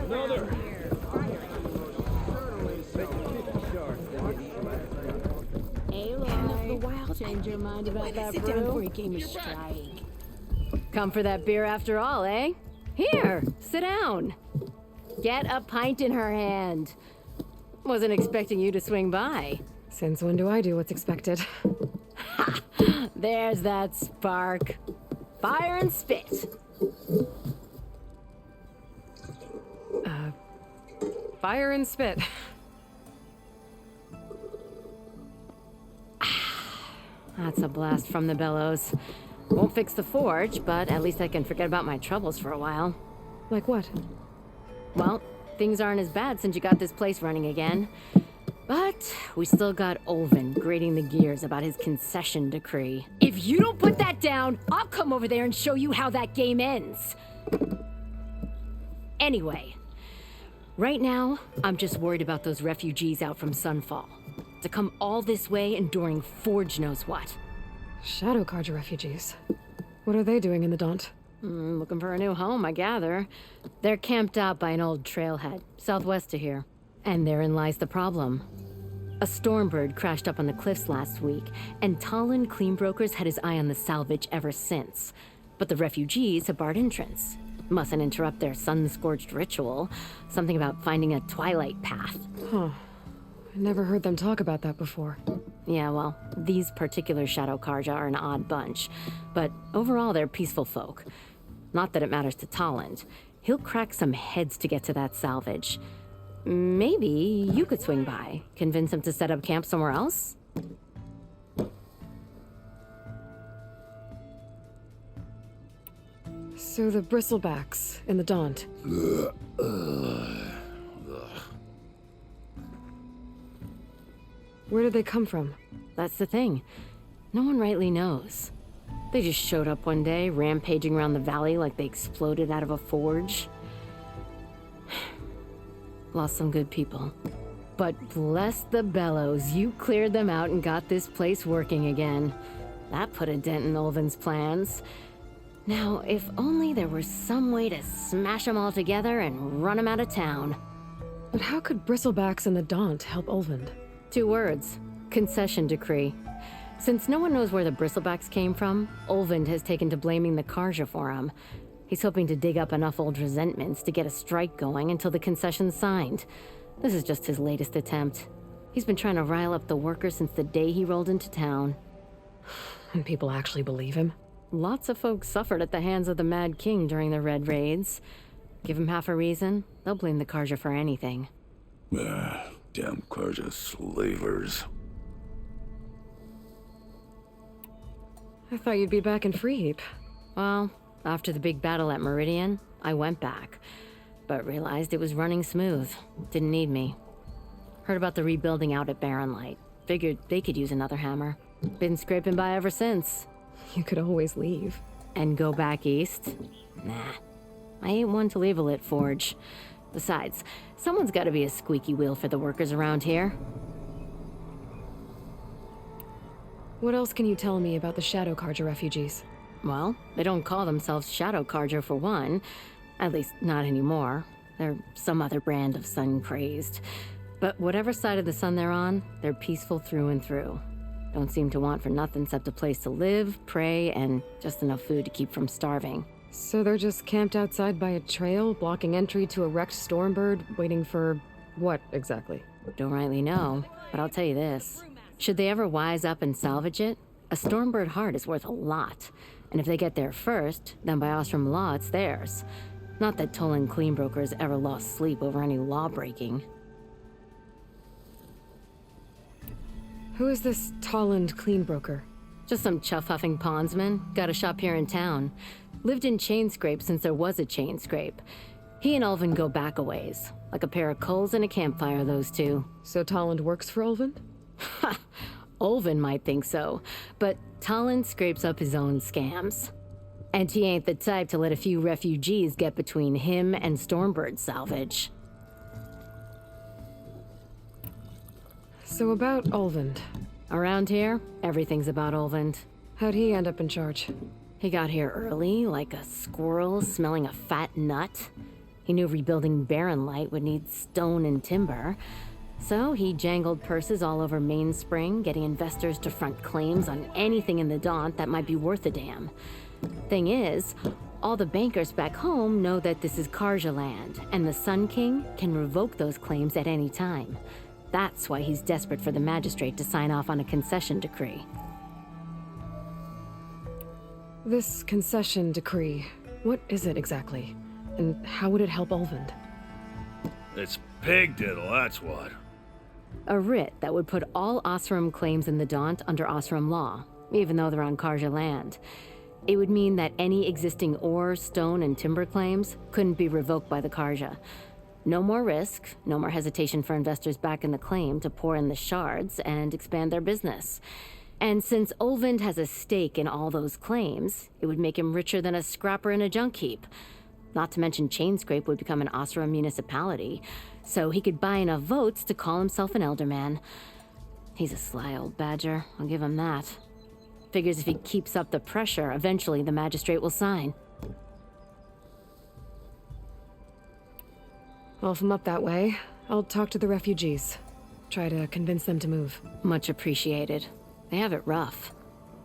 [SPEAKER 14] Another.
[SPEAKER 4] Hey, Lloyd. Change your mind about that brew? Sit down for a game of strike. Come for that beer after all, eh? Here, sit down. Get a pint in her hand. Wasn't expecting you to swing by.
[SPEAKER 1] Since when do I do what's expected?
[SPEAKER 4] Ha! There's that spark. Fire and spit.
[SPEAKER 1] Fire and spit.
[SPEAKER 4] That's a blast from the bellows. Won't fix the forge, but at least I can forget about my troubles for a while.
[SPEAKER 1] Like what?
[SPEAKER 4] Well, things aren't as bad since you got this place running again. But we still got Olvin grating the gears about his concession decree. If you don't put that down, I'll come over there and show you how that game ends. Anyway, right now, I'm just worried about those refugees out from Sunfall. To come all this way enduring Forge knows what.
[SPEAKER 1] Shadow Carja refugees. What are they doing in the Daunt?
[SPEAKER 4] Looking for a new home, I gather. They're camped out by an old trailhead, southwest of here. And therein lies the problem. A Stormbird crashed up on the cliffs last week, and Talon Cleanbrokers had his eye on the salvage ever since. But the refugees have barred entrance. Mustn't interrupt their sun-scorched ritual. Something about finding a twilight path.
[SPEAKER 1] Huh. I never heard them talk about that before.
[SPEAKER 4] Yeah, well, these particular Shadow Carja are an odd bunch. But overall, they're peaceful folk. Not that it matters to Talon. He'll crack some heads to get to that salvage. Maybe you could swing by, convince him to set up camp somewhere else?
[SPEAKER 1] So the bristlebacks in the Daunt. Where did they come from?
[SPEAKER 4] That's the thing. No one rightly knows. They just showed up one day, rampaging around the valley like they exploded out of a forge. Lost some good people. But bless the bellows, you cleared them out and got this place working again. That put a dent in Olvin's plans. Now, if only there were some way to smash them all together and run them out of town.
[SPEAKER 1] But how could bristlebacks in the Daunt help Olvind?
[SPEAKER 4] 2 words. Concession decree. Since no one knows where the bristlebacks came from, Olvind has taken to blaming the Carja for them. He's hoping to dig up enough old resentments to get a strike going until the concession's signed. This is just his latest attempt. He's been trying to rile up the workers since the day he rolled into town.
[SPEAKER 1] And people actually believe him?
[SPEAKER 4] Lots of folks suffered at the hands of the Mad King during the Red Raids. Give him half a reason, they'll blame the Carja for anything.
[SPEAKER 16] Damn Carja slavers.
[SPEAKER 1] I thought you'd be back in Freeheap.
[SPEAKER 4] Well, after the big battle at Meridian, I went back, but realized it was running smooth. Didn't need me. Heard about the rebuilding out at Barren Light. Figured they could use another hammer. Been scraping by ever since.
[SPEAKER 1] You could always leave.
[SPEAKER 4] And go back east? Nah. I ain't one to leave a lit forge. Besides, someone's gotta be a squeaky wheel for the workers around here.
[SPEAKER 1] What else can you tell me about the Shadow Carja refugees?
[SPEAKER 4] Well, they don't call themselves Shadow Carja for one. At least, not anymore. They're some other brand of sun-crazed. But whatever side of the sun they're on, they're peaceful through and through. Don't seem to want for nothing except a place to live, pray, and just enough food to keep from starving.
[SPEAKER 1] So they're just camped outside by a trail, blocking entry to a wrecked Stormbird, waiting for what exactly?
[SPEAKER 4] Don't rightly know, but I'll tell you this. Should they ever wise up and salvage it, a Stormbird heart is worth a lot. And if they get there first, then by Ostrom law, it's theirs. Not that Tolan Cleanbrokers ever lost sleep over any law breaking.
[SPEAKER 1] Who is this Tolland Cleanbroker?
[SPEAKER 4] Just some chuff-huffing pondsman. Got a shop here in town. Lived in Chainscrape since there was a Chainscrape. He and Ulvin go back a ways. Like a pair of coals and a campfire, those two.
[SPEAKER 1] So Tolland works for Ulvin?
[SPEAKER 4] Ha! Ulvin might think so, but Talon scrapes up his own scams. And he ain't the type to let a few refugees get between him and Stormbird salvage.
[SPEAKER 1] So about Ulvin.
[SPEAKER 4] Around here, everything's about Ulvin.
[SPEAKER 1] How'd he end up in charge?
[SPEAKER 4] He got here early, like a squirrel smelling a fat nut. He knew rebuilding Barren Light would need stone and timber. So he jangled purses all over Mainspring, getting investors to front claims on anything in the Daunt that might be worth a damn. Thing is, all the bankers back home know that this is Karja land, and the Sun King can revoke those claims at any time. That's why he's desperate for the magistrate to sign off on a concession decree.
[SPEAKER 1] This concession decree, what is it exactly? And how would it help Ulvund?
[SPEAKER 16] It's pig diddle, that's what.
[SPEAKER 4] A writ that would put all Osram claims in the Daunt under Osram law, even though they're on Karja land. It would mean that any existing ore, stone, and timber claims couldn't be revoked by the Karja. No more risk, no more hesitation for investors back in the claim to pour in the shards and expand their business. And since Ulvund has a stake in all those claims, it would make him richer than a scrapper in a junk heap. Not to mention Chainscrape would become an Osram municipality, so he could buy enough votes to call himself an elderman. He's a sly old badger, I'll give him that. Figures if he keeps up the pressure, eventually the magistrate will sign.
[SPEAKER 1] Well, if I'm up that way, I'll talk to the refugees. Try to convince them to move.
[SPEAKER 4] Much appreciated. They have it rough.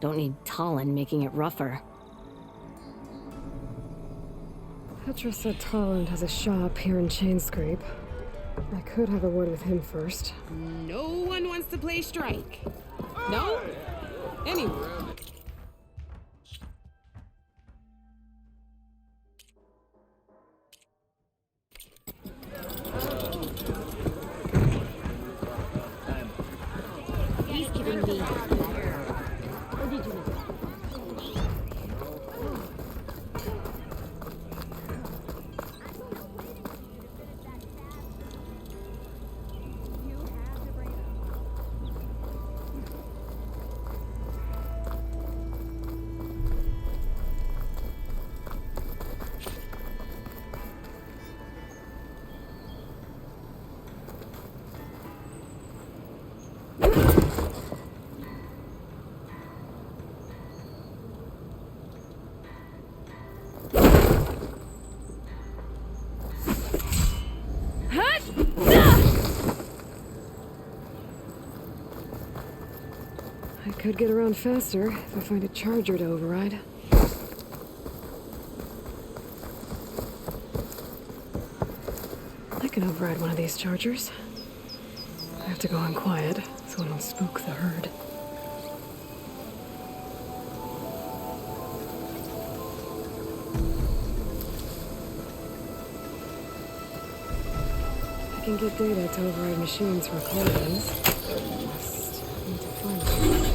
[SPEAKER 4] Don't need Talon making it rougher.
[SPEAKER 1] Petra said Talon has a shop here in Chainscrape. I could have a word with him first.
[SPEAKER 6] No one wants to play strike. No? Anyway.
[SPEAKER 4] He's giving me or did you know?
[SPEAKER 1] I could get around faster if I find a charger to override. I can override one of these chargers. I have to go on quiet so I don't spook the herd. I can get data to override machines from recordings. Just need to find it.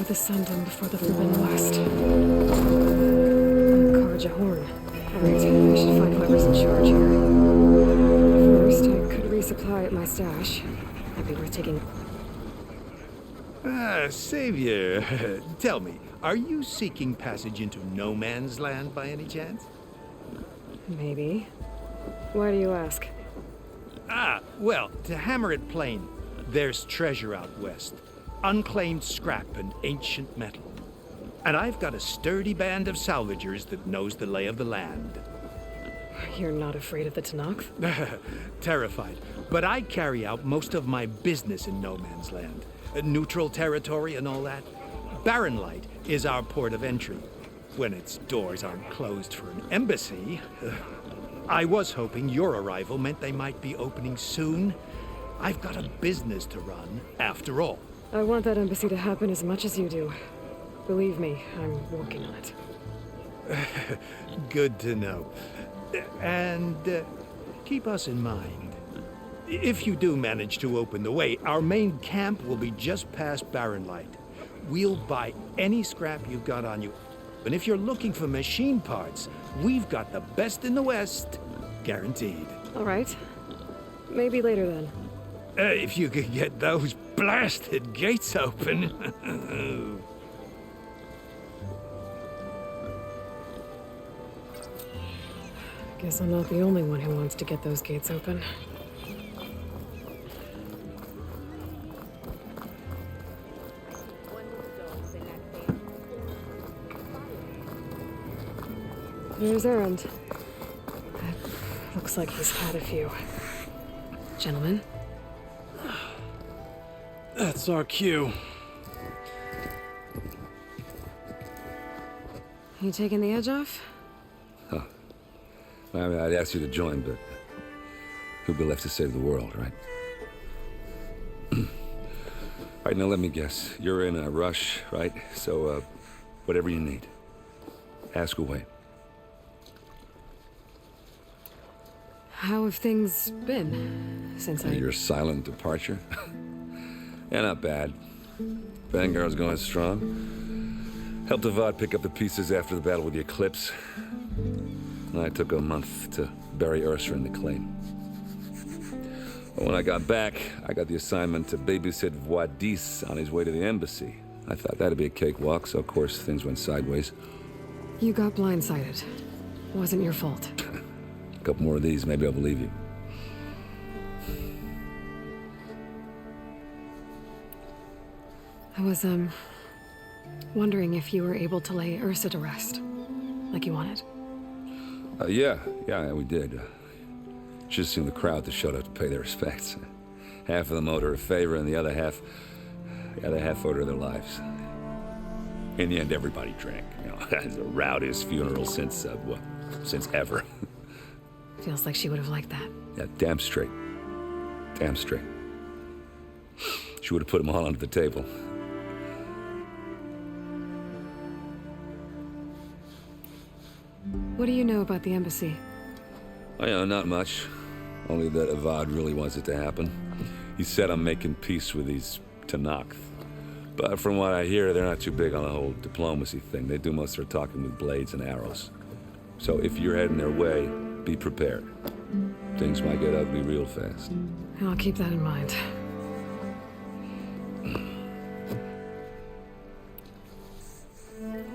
[SPEAKER 1] with the sun done before the Forbidden West. Carja horn. Alright, I should find whoever's in charge here. First, I could resupply at my stash. That'd be worth taking.
[SPEAKER 17] Savior, tell me, are you seeking passage into no man's land by any chance?
[SPEAKER 1] Maybe. Why do you ask?
[SPEAKER 17] Well, to hammer it plain, there's treasure out west. Unclaimed scrap and ancient metal. And I've got a sturdy band of salvagers that knows the lay of the land.
[SPEAKER 1] You're not afraid of the Tanakh?
[SPEAKER 17] Terrified. But I carry out most of my business in no man's land. Neutral territory and all that. Barren Light is our port of entry. When its doors aren't closed for an embassy. I was hoping your arrival meant they might be opening soon. I've got a business to run, after all.
[SPEAKER 1] I want that embassy to happen as much as you do. Believe me, I'm working on it.
[SPEAKER 17] Good to know. And keep us in mind. If you do manage to open the way, our main camp will be just past Barren Light. We'll buy any scrap you've got on you. And if you're looking for machine parts, we've got the best in the West. Guaranteed.
[SPEAKER 1] All right. Maybe later then.
[SPEAKER 17] If you could get those blasted gates open.
[SPEAKER 1] Guess I'm not the only one who wants to get those gates open. There's Errand. Looks like he's had a few. Gentlemen?
[SPEAKER 11] That's our cue.
[SPEAKER 1] You taking the edge off?
[SPEAKER 3] Huh. I mean, I'd ask you to join, but who'd be left to save the world, right? All right, now let me guess. You're in a rush, right? So, whatever you need, ask away.
[SPEAKER 1] How have things been since
[SPEAKER 3] Your silent departure? Yeah, not bad. Vanguard's going strong. Helped Avad pick up the pieces after the battle with the Eclipse. And I took a month to bury Ursa in the claim. But when I got back, I got the assignment to babysit Wadis on his way to the embassy. I thought that'd be a cakewalk, so of course things went sideways.
[SPEAKER 1] You got blindsided. Wasn't your fault.
[SPEAKER 3] A couple more of these, maybe I'll believe you.
[SPEAKER 1] I was, wondering if you were able to lay Ursa to rest, like you wanted.
[SPEAKER 3] Yeah, we did. Just seemed the crowd that showed up to pay their respects. Half of them owed her a favor, and the other half owed her their lives. In the end, everybody drank. You know, it's the rowdiest funeral since ever.
[SPEAKER 1] Feels like she would have liked that.
[SPEAKER 3] Yeah, damn straight. Damn straight. She would have put them all under the table.
[SPEAKER 1] What do you know about the embassy?
[SPEAKER 3] Oh, yeah, not much. Only that Avad really wants it to happen. He said I'm making peace with these Tanakh. But from what I hear, they're not too big on the whole diplomacy thing. They do most of their talking with blades and arrows. So if you're heading their way, be prepared. Things might get ugly real fast.
[SPEAKER 1] I'll keep that in mind.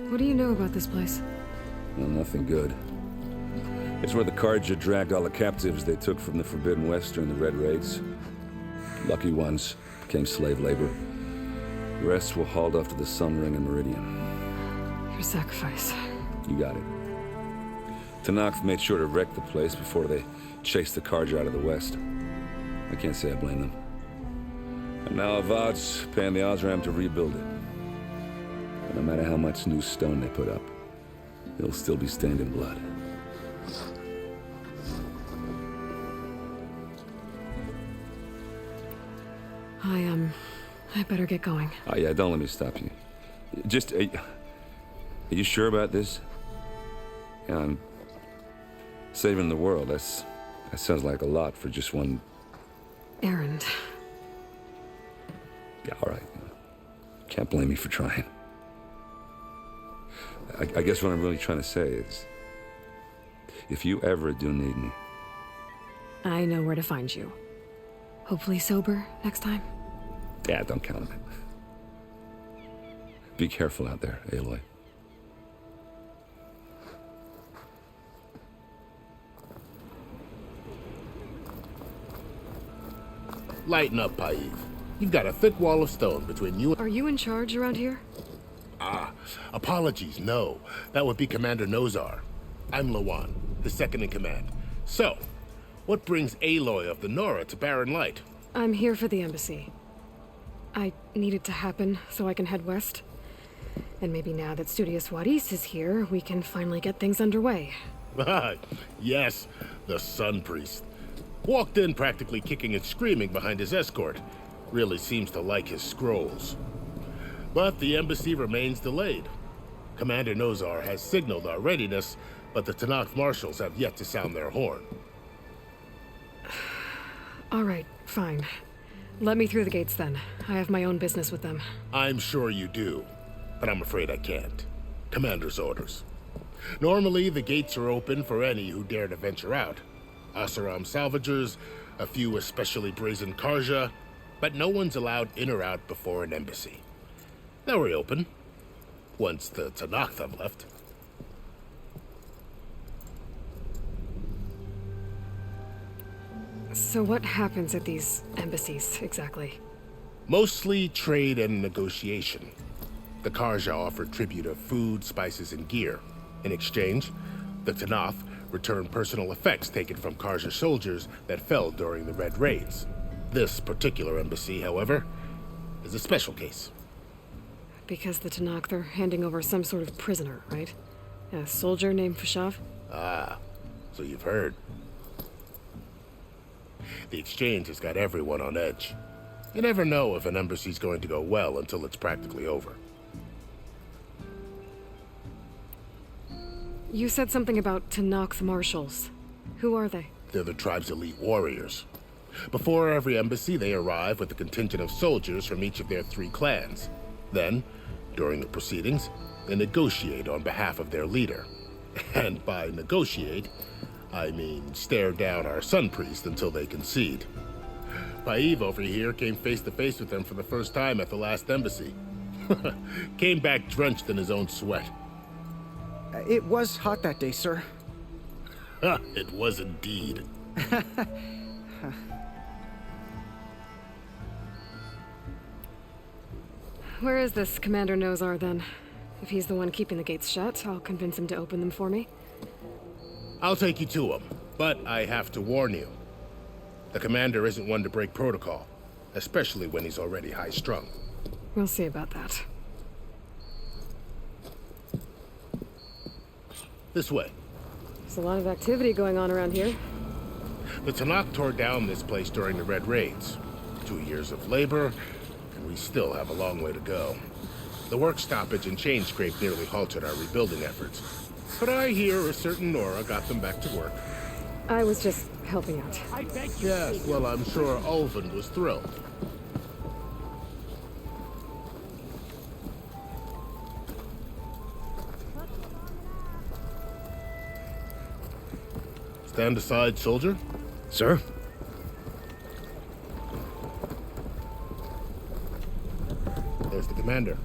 [SPEAKER 1] What do you know about this place?
[SPEAKER 3] Well, nothing good. It's where the Carja dragged all the captives they took from the Forbidden West during the Red Raids. Lucky ones became slave labor. The rest were hauled off to the Sun Ring and Meridian.
[SPEAKER 1] Your sacrifice.
[SPEAKER 3] You got it. Tanakh made sure to wreck the place before they chased the Carja out of the West. I can't say I blame them. And now Avad's paying the Osram to rebuild it. And no matter how much new stone they put up, it'll still be stained in blood.
[SPEAKER 1] I better get going.
[SPEAKER 3] Oh, yeah, don't let me stop you. Just, are you sure about this? Yeah, I'm saving the world. That sounds like a lot for just one...
[SPEAKER 1] Errand.
[SPEAKER 3] Yeah, all right. Can't blame me for trying.
[SPEAKER 12] I guess what I'm really trying to say is, if you ever do need me...
[SPEAKER 1] I know where to find you. Hopefully sober next time.
[SPEAKER 12] Yeah, don't count on it. Be careful out there, Aloy.
[SPEAKER 18] Lighten up, Paiv. You've got a thick wall of stone between you and...
[SPEAKER 1] Are you in charge around here?
[SPEAKER 18] Apologies, no. That would be Commander Nozar. I'm Lawan, his second in command. So, what brings Aloy of the Nora to Barren Light?
[SPEAKER 1] I'm here for the embassy. I need it to happen so I can head west. And maybe now that Studious Wadis is here, we can finally get things underway.
[SPEAKER 18] Yes, the Sun Priest. Walked in practically kicking and screaming behind his escort. Really seems to like his scrolls. But the embassy remains delayed. Commander Nozar has signaled our readiness, but the Tanakh marshals have yet to sound their horn.
[SPEAKER 1] All right, fine. Let me through the gates then. I have my own business with them.
[SPEAKER 18] I'm sure you do, but I'm afraid I can't. Commander's orders. Normally, the gates are open for any who dare to venture out. Asaram salvagers, a few especially brazen Karja, but no one's allowed in or out before an embassy. They'll reopen, once the Tanakh have left.
[SPEAKER 1] So what happens at these embassies, exactly?
[SPEAKER 18] Mostly trade and negotiation. The Karja offer tribute of food, spices, and gear. In exchange, the Tanakh return personal effects taken from Karja soldiers that fell during the Red Raids. This particular embassy, however, is a special case.
[SPEAKER 1] Because the Tanakh, they're handing over some sort of prisoner, right? A soldier named Fashav?
[SPEAKER 18] Ah, so you've heard. The exchange has got everyone on edge. You never know if an embassy's going to go well until it's practically over.
[SPEAKER 1] You said something about Tanakh marshals. Who are they?
[SPEAKER 18] They're the tribe's elite warriors. Before every embassy, they arrive with a contingent of soldiers from each of their 3 clans. Then, during the proceedings, they negotiate on behalf of their leader. And by negotiate, I mean stare down our Sun Priest until they concede. Paiv over here came face to face with them for the first time at the last embassy. Came back drenched in his own sweat.
[SPEAKER 11] It was hot that day, sir.
[SPEAKER 18] It was indeed.
[SPEAKER 1] Where is this Commander Nozar, then? If he's the one keeping the gates shut, I'll convince him to open them for me.
[SPEAKER 18] I'll take you to him, but I have to warn you. The commander isn't one to break protocol, especially when he's already high-strung.
[SPEAKER 1] We'll see about that.
[SPEAKER 18] This way.
[SPEAKER 1] There's a lot of activity going on around here.
[SPEAKER 18] The Tanakh tore down this place during the Red Raids. 2 years of labor, and we still have a long way to go. The work stoppage and chain scrape nearly halted our rebuilding efforts. But I hear a certain Nora got them back to work.
[SPEAKER 1] I was just helping out.
[SPEAKER 18] Yes, well, I'm sure Ulvin was thrilled. Stand aside, soldier.
[SPEAKER 5] Sir?
[SPEAKER 18] There's the commander.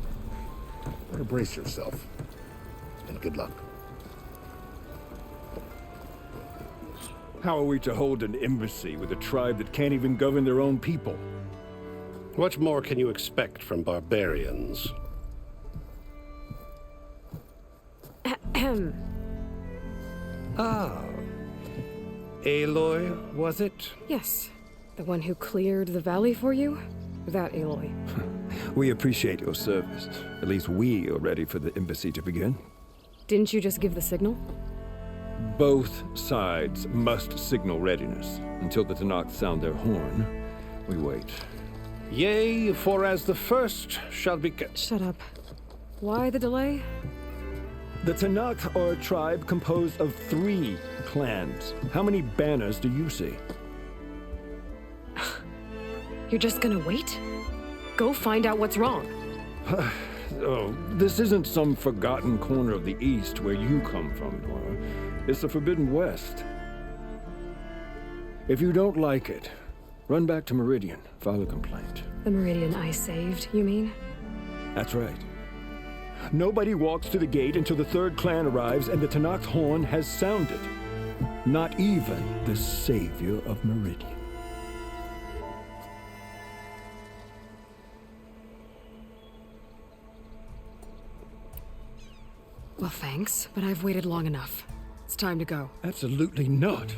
[SPEAKER 18] Better brace yourself. And good luck.
[SPEAKER 16] How are we to hold an embassy with a tribe that can't even govern their own people?
[SPEAKER 5] What more can you expect from barbarians?
[SPEAKER 17] Ah. Aloy, was it?
[SPEAKER 1] Yes. The one who cleared the valley for you? That Aloy.
[SPEAKER 16] We appreciate your service. At least we are ready for the embassy to begin.
[SPEAKER 1] Didn't you just give the signal?
[SPEAKER 16] Both sides must signal readiness. Until the Tanakh sound their horn, we wait.
[SPEAKER 5] Yea, for as the first shall be...
[SPEAKER 1] Shut up. Why the delay?
[SPEAKER 16] The Tanakh are a tribe composed of 3 clans. How many banners do you see?
[SPEAKER 1] You're just gonna wait? Go find out what's wrong.
[SPEAKER 16] Oh, this isn't some forgotten corner of the East where you come from, Nora. It's the Forbidden West. If you don't like it, run back to Meridian, file a complaint.
[SPEAKER 1] The Meridian I saved, you mean?
[SPEAKER 16] That's right. Nobody walks to the gate until the third clan arrives and the Tenakth horn has sounded. Not even the savior of Meridian.
[SPEAKER 1] Well, thanks, but I've waited long enough. It's time to go.
[SPEAKER 16] Absolutely not.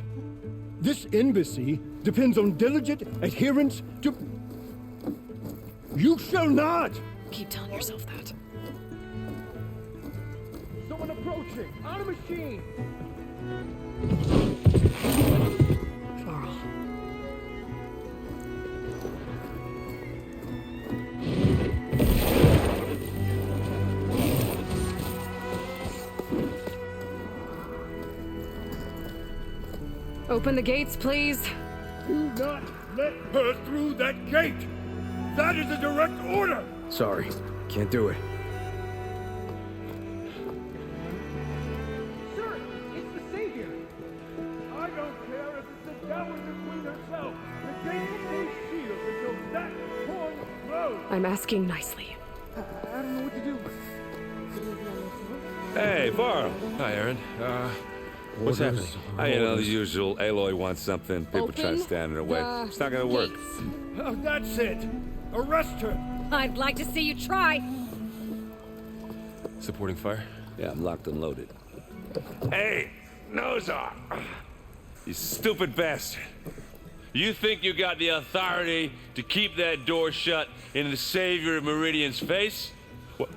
[SPEAKER 16] This embassy depends on diligent adherence to... You shall not!
[SPEAKER 1] Keep telling yourself that.
[SPEAKER 16] Someone approaching! On a machine!
[SPEAKER 1] Varl. Open the gates, please.
[SPEAKER 16] Do not let her through that gate! That is a direct order!
[SPEAKER 5] Sorry, can't do it.
[SPEAKER 16] Sir, it's the savior! I don't care if it's the Dowager Queen herself! The gate stays sealed until that horn blows!
[SPEAKER 1] I'm asking nicely.
[SPEAKER 16] I don't know what to do.
[SPEAKER 12] Hey, Varl.
[SPEAKER 5] Hi, Aaron. What's happening?
[SPEAKER 12] You know, the usual. Aloy wants something. People try to
[SPEAKER 7] Open
[SPEAKER 12] stand in her way.
[SPEAKER 7] the
[SPEAKER 12] It's not gonna work.
[SPEAKER 16] Oh, that's it! Arrest her!
[SPEAKER 7] I'd like to see you try.
[SPEAKER 5] Supporting fire?
[SPEAKER 12] Yeah, I'm locked and loaded. Hey, Nozar! You stupid bastard. You think you got the authority to keep that door shut in the savior of Meridian's face?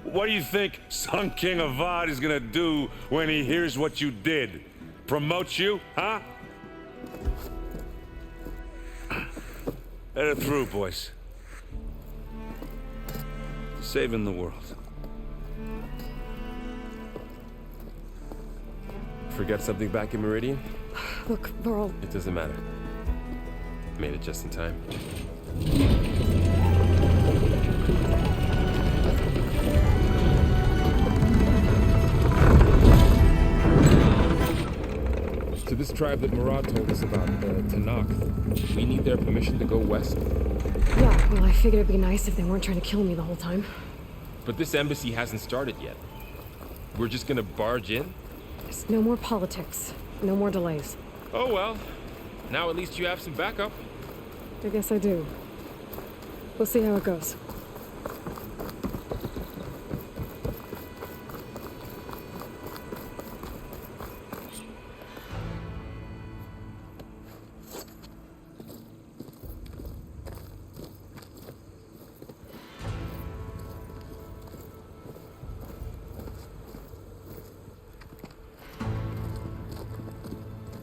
[SPEAKER 12] What do you think Sun King Avad is gonna do when he hears what you did? Promote you, huh? Let it through, boys. Saving the world.
[SPEAKER 5] Forget something back in Meridian?
[SPEAKER 1] Look, Varl.
[SPEAKER 5] It doesn't matter. Made it just in time. To this tribe that Murad told us about, the Tenakth, we need their permission to go west.
[SPEAKER 1] Yeah, well, I figured it'd be nice if they weren't trying to kill me the whole time.
[SPEAKER 5] But this embassy hasn't started yet. We're just gonna barge in?
[SPEAKER 1] Just no more politics. No more delays.
[SPEAKER 5] Oh well. Now at least you have some backup.
[SPEAKER 1] I guess I do. We'll see how it goes.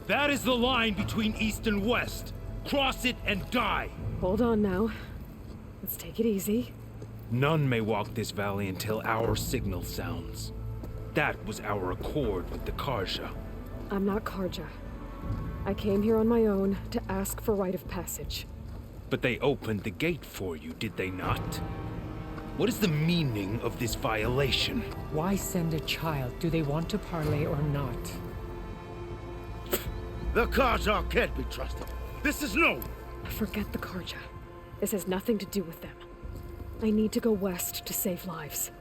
[SPEAKER 17] That is the line between East and West. Cross it and die.
[SPEAKER 1] Hold on now. Let's take it easy.
[SPEAKER 17] None may walk this valley until our signal sounds. That was our accord with the Karja.
[SPEAKER 1] I'm not Karja. I came here on my own to ask for rite of passage.
[SPEAKER 17] But they opened the gate for you, did they not? What is the meaning of this violation?
[SPEAKER 19] Why send a child? Do they want to parley or not?
[SPEAKER 14] The Karja can't be trusted. This is known.
[SPEAKER 1] Forget the Karja. This has nothing to do with them. I need to go west to save lives.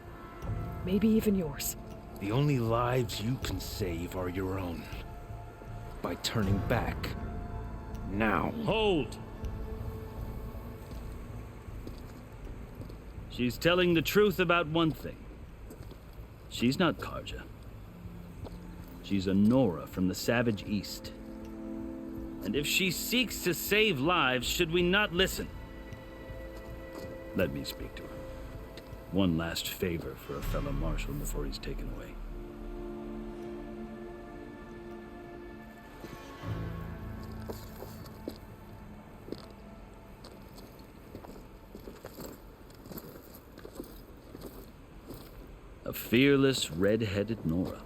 [SPEAKER 1] Maybe even yours.
[SPEAKER 17] The only lives you can save are your own. By turning back. Now.
[SPEAKER 20] Hold! She's telling the truth about one thing. She's not Karja. She's a Nora from the Savage East. And if she seeks to save lives, should we not listen? Let me speak to her. One last favor for a fellow marshal before he's taken away. A fearless, red-headed Nora.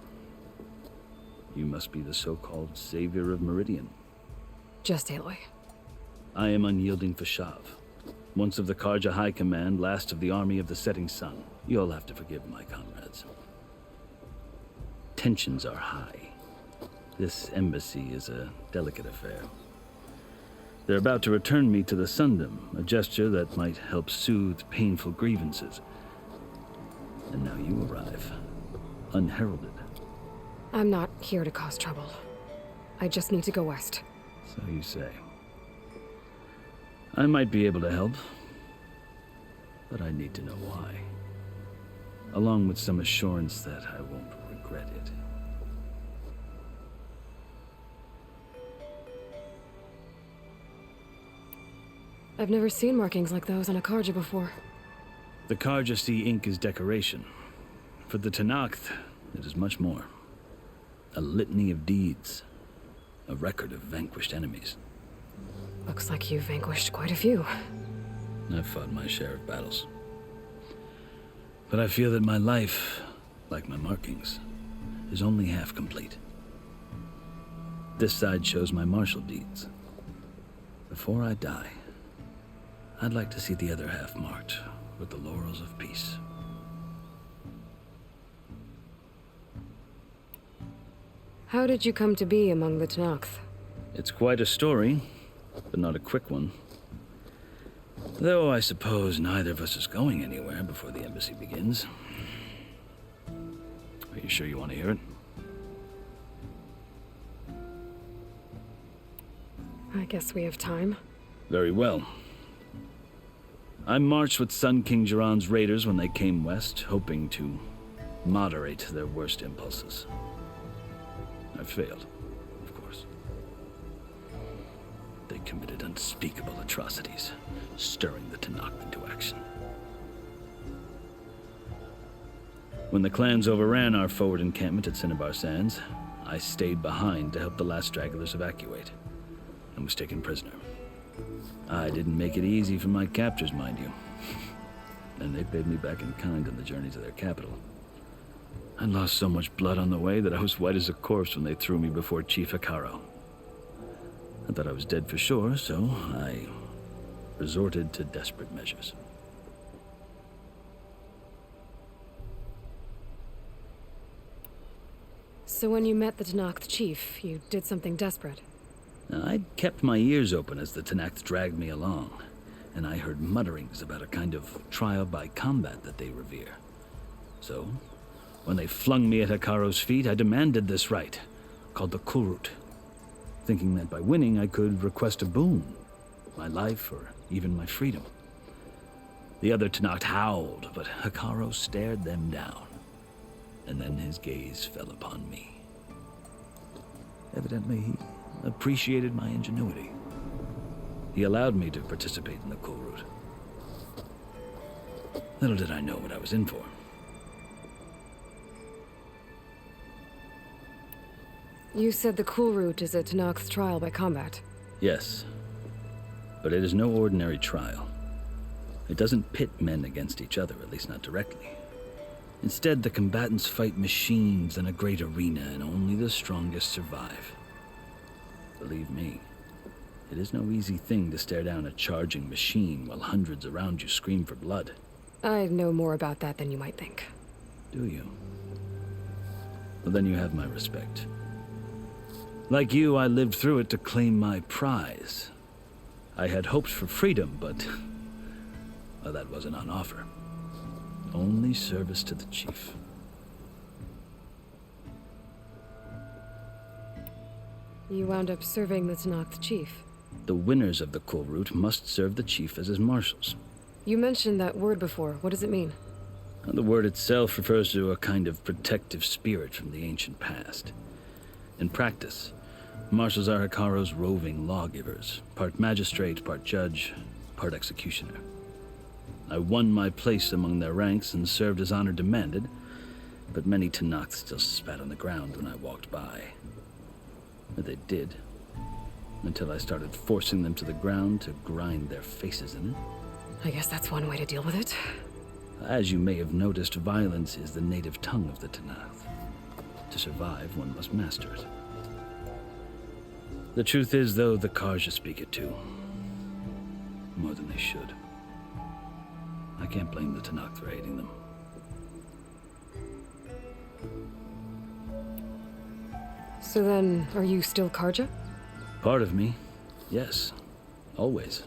[SPEAKER 20] You must be the so-called savior of Meridian.
[SPEAKER 1] Just Aloy.
[SPEAKER 20] I am unyielding Fashav, Once of the Karja High Command, last of the Army of the Setting Sun. You'll have to forgive my comrades. Tensions are high. This embassy is a delicate affair. They're about to return me to the Sundom, a gesture that might help soothe painful grievances. And now you arrive, unheralded.
[SPEAKER 1] I'm not here to cause trouble. I just need to go west.
[SPEAKER 20] So you say. I might be able to help, but I need to know why. Along with some assurance that I won't regret it.
[SPEAKER 1] I've never seen markings like those on a Karja before.
[SPEAKER 20] The Karja see ink as decoration. For the Tenakth, it is much more. A litany of deeds. A record of vanquished enemies.
[SPEAKER 1] Looks like you've vanquished quite a few.
[SPEAKER 20] I've fought my share of battles. But I feel that my life, like my markings, is only half complete. This side shows my martial deeds. Before I die, I'd like to see the other half marked with the laurels of peace.
[SPEAKER 1] How did you come to be among the Tenakth?
[SPEAKER 20] It's quite a story, but not a quick one. Though I suppose neither of us is going anywhere before the embassy begins. Are you sure you want to hear it?
[SPEAKER 1] I guess we have time.
[SPEAKER 20] Very well. I marched with Sun King Jiran's raiders when they came west, hoping to moderate their worst impulses. I failed, of course. They committed unspeakable atrocities, stirring the Tenakth into action. When the clans overran our forward encampment at Cinnabar Sands, I stayed behind to help the last stragglers evacuate, and was taken prisoner. I didn't make it easy for my captors, mind you. And they paid me back in kind on the journey to their capital. I lost so much blood on the way that I was white as a corpse when they threw me before Chief Hikaro. I thought I was dead for sure, so I resorted to desperate measures.
[SPEAKER 1] So when you met the Tenakth chief, you did something desperate?
[SPEAKER 20] Now, I'd kept my ears open as the Tenakth dragged me along, and I heard mutterings about a kind of trial by combat that they revere. So, when they flung me at Hikaro's feet, I demanded this right, called the Kulrut, thinking that by winning I could request a boon, my life or even my freedom. The other Tenakth howled, but Hikaro stared them down, and then his gaze fell upon me. Evidently, he appreciated my ingenuity. He allowed me to participate in the Kulrut. Little did I know what I was in for.
[SPEAKER 1] You said the Kulrut is a Tenakth trial by combat.
[SPEAKER 20] Yes, but it is no ordinary trial. It doesn't pit men against each other, at least not directly. Instead, the combatants fight machines in a great arena, and only the strongest survive. Believe me, it is no easy thing to stare down a charging machine while hundreds around you scream for blood.
[SPEAKER 1] I know more about that than you might think.
[SPEAKER 20] Do you? Well, then you have my respect. Like you, I lived through it to claim my prize. I had hoped for freedom, but well, that wasn't on offer. Only service to the chief.
[SPEAKER 1] You wound up serving the Tenakth chief.
[SPEAKER 20] The winners of the Kulrut must serve the chief as his marshals.
[SPEAKER 1] You mentioned that word before. What does it mean?
[SPEAKER 20] The word itself refers to a kind of protective spirit from the ancient past. In practice, marshals are Hikaro's roving lawgivers, part magistrate, part judge, part executioner. I won my place among their ranks and served as honor demanded, but many Tenakth still spat on the ground when I walked by. But they did, until I started forcing them to the ground to grind their faces in it.
[SPEAKER 1] I guess that's one way to deal with it.
[SPEAKER 20] As you may have noticed, violence is the native tongue of the Tenakth. To survive, one must master it. The truth is, though, the Karja speak it too. More than they should. I can't blame the Tanakh for hating them.
[SPEAKER 1] So then, are you still Karja?
[SPEAKER 20] Part of me, yes. Always.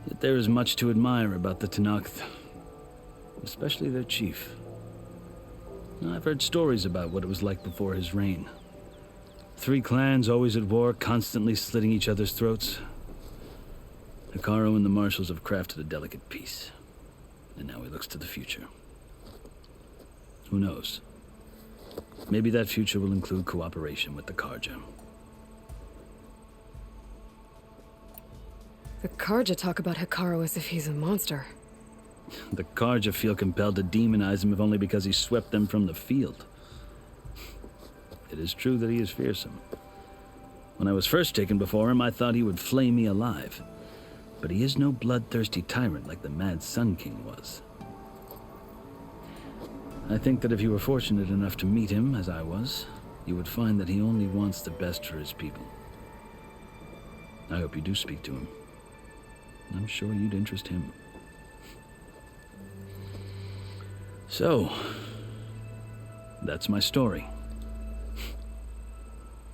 [SPEAKER 20] Yet there is much to admire about the Tanakh, especially their chief. I've heard stories about what it was like before his reign. 3 clans always at war, constantly slitting each other's throats. Hekarro and the Marshals have crafted a delicate peace. And now he looks to the future. Who knows? Maybe that future will include cooperation with the Karja.
[SPEAKER 1] The Karja talk about Hekarro as if he's a monster.
[SPEAKER 20] The Karja feel compelled to demonize him if only because he swept them from the field. It is true that he is fearsome. When I was first taken before him, I thought he would flay me alive. But he is no bloodthirsty tyrant like the Mad Sun King was. I think that if you were fortunate enough to meet him, as I was, you would find that he only wants the best for his people. I hope you do speak to him. I'm sure you'd interest him. So, that's my story.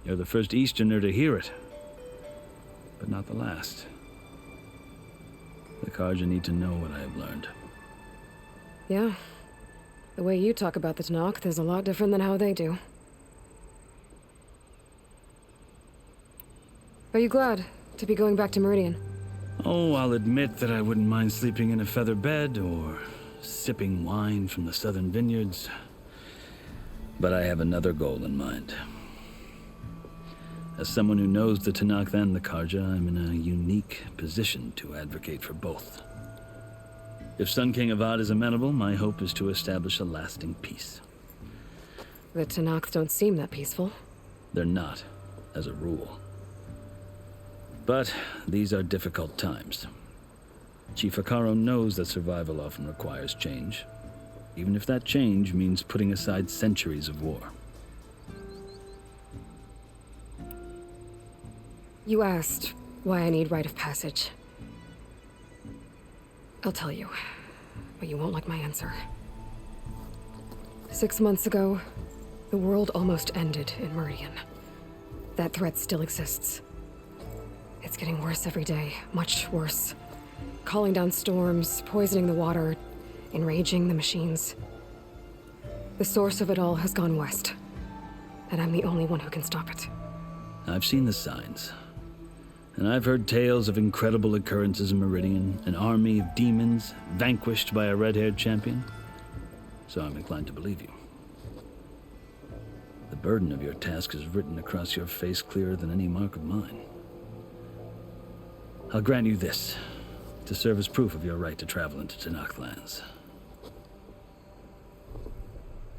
[SPEAKER 20] You're the first Easterner to hear it, but not the last. The Karja need to know what I have learned.
[SPEAKER 1] Yeah. The way you talk about the Tanakh is a lot different than how they do. Are you glad to be going back to Meridian?
[SPEAKER 20] Oh, I'll admit that I wouldn't mind sleeping in a feather bed or sipping wine from the southern vineyards. But I have another goal in mind. As someone who knows the Tanakh and the Karja, I'm in a unique position to advocate for both. If Sun King Avad is amenable, my hope is to establish a lasting peace.
[SPEAKER 1] The Tanakh don't seem that peaceful.
[SPEAKER 20] They're not, as a rule. But these are difficult times. Chief Hekarro knows that survival often requires change, even if that change means putting aside centuries of war.
[SPEAKER 1] You asked why I need rite of passage. I'll tell you, but you won't like my answer. 6 months ago, the world almost ended in Meridian. That threat still exists. It's getting worse every day, much worse. Calling down storms, poisoning the water, enraging the machines. The source of it all has gone west, and I'm the only one who can stop it.
[SPEAKER 20] I've seen the signs. And I've heard tales of incredible occurrences in Meridian, an army of demons vanquished by a red-haired champion. So I'm inclined to believe you. The burden of your task is written across your face clearer than any mark of mine. I'll grant you this, to serve as proof of your right to travel into Tanakh lands.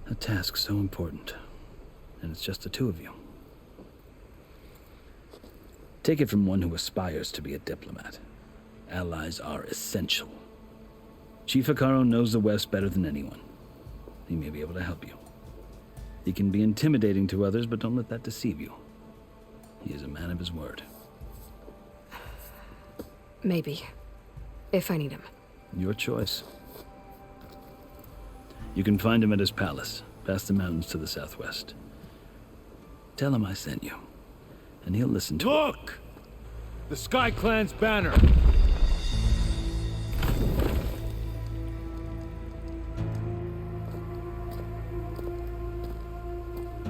[SPEAKER 20] A task so important, and it's just the 2 of you. Take it from one who aspires to be a diplomat. Allies are essential. Chief Hekarro knows the West better than anyone. He may be able to help you. He can be intimidating to others, but don't let that deceive you. He is a man of his word.
[SPEAKER 1] Maybe. If I need him.
[SPEAKER 20] Your choice. You can find him at his palace, past the mountains to the southwest. Tell him I sent you, and he'll listen to
[SPEAKER 17] it. Look! The Sky Clan's banner!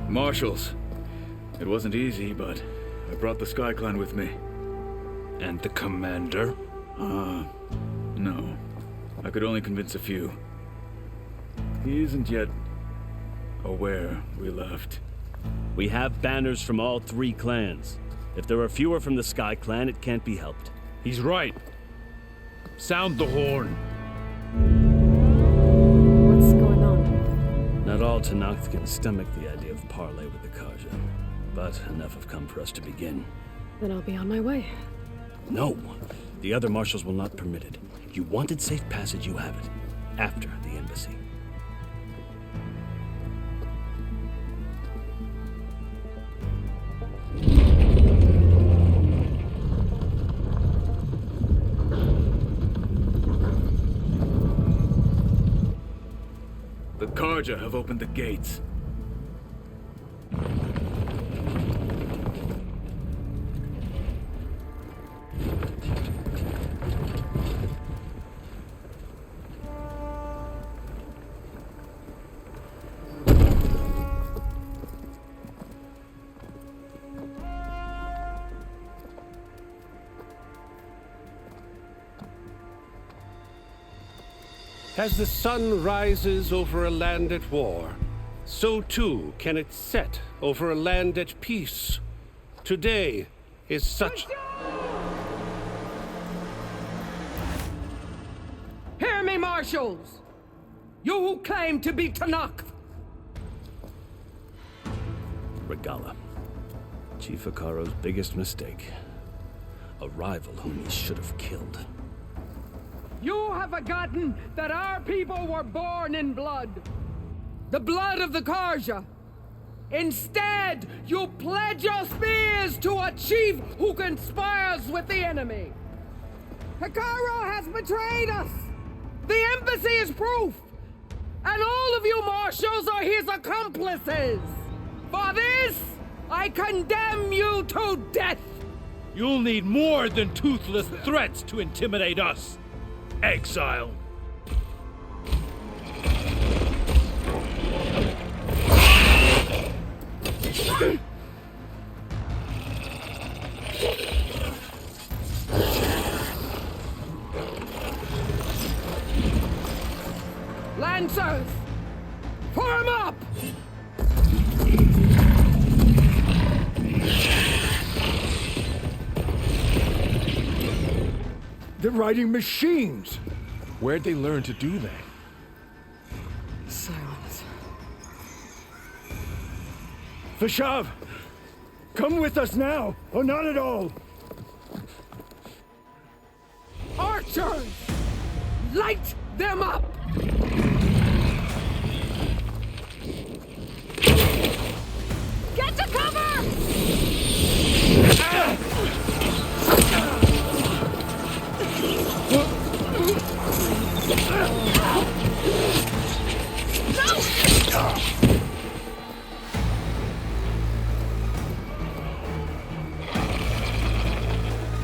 [SPEAKER 21] Marshals. It wasn't easy, but I brought the Sky Clan with me.
[SPEAKER 17] And the commander?
[SPEAKER 21] No. I could only convince a few. He isn't yet aware we left.
[SPEAKER 22] We have banners from all 3 clans. If there are fewer from the Sky Clan, it can't be helped.
[SPEAKER 17] He's right. Sound the horn.
[SPEAKER 1] What's going on?
[SPEAKER 20] Not all Tanakh can stomach the idea of parley with the Karja, but enough have come for us to begin.
[SPEAKER 1] Then I'll be on my way.
[SPEAKER 22] No, the other marshals will not permit it. You wanted safe passage, you have it. After the embassy.
[SPEAKER 21] Kharja have opened the gates.
[SPEAKER 5] As the sun rises over a land at war, so too can it set over a land at peace. Today is such...
[SPEAKER 8] Hear me, marshals! You who claim to be Tanakh!
[SPEAKER 22] Regala. Chief Hikaro's biggest mistake. A rival whom he should have killed.
[SPEAKER 8] You have forgotten that our people were born in blood. The blood of the Kharja. Instead, you pledge your spears to a chief who conspires with the enemy. Hikaro has betrayed us. The embassy is proof. And all of you marshals are his accomplices. For this, I condemn you to death.
[SPEAKER 22] You'll need more than toothless threats to intimidate us. Exile.
[SPEAKER 8] Lancers, form up!
[SPEAKER 16] They're riding machines!
[SPEAKER 5] Where'd they learn to do that?
[SPEAKER 1] Silence.
[SPEAKER 16] Vashav! Come with us now, or not at all!
[SPEAKER 8] Archers! Light them up!
[SPEAKER 7] Get to cover!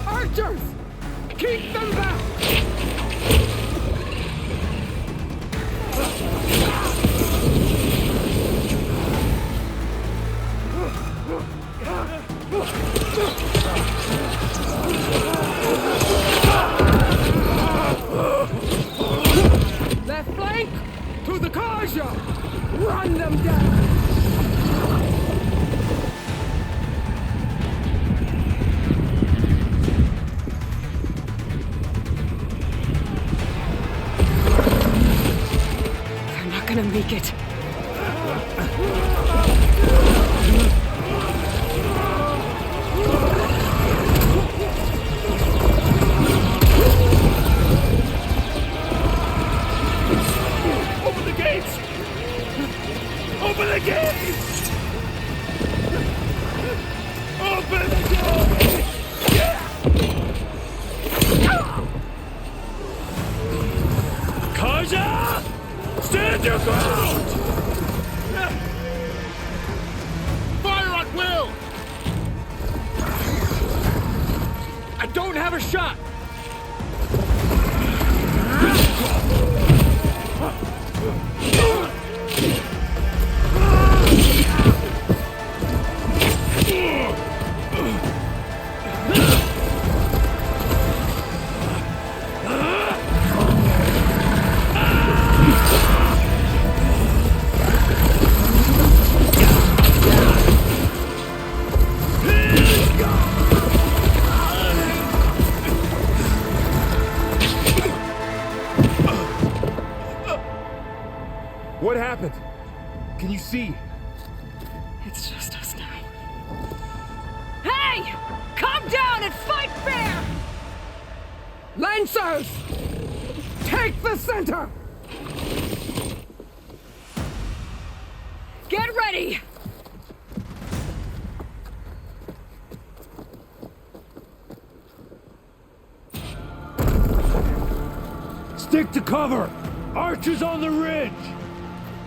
[SPEAKER 8] Archers! Keep them back! Left flank to the Kharja! Run them down!
[SPEAKER 1] They're not gonna make it.
[SPEAKER 22] Open the gates! Open the gates! Open the gates! Kharja! Stand your ground!
[SPEAKER 14] Fire at will!
[SPEAKER 22] I don't have a shot!
[SPEAKER 5] What happened? Can you see?
[SPEAKER 1] It's just us now.
[SPEAKER 8] Hey! Calm down and fight fair! Lancers! Take the center! Get ready!
[SPEAKER 16] Stick to cover! Archers on the ridge!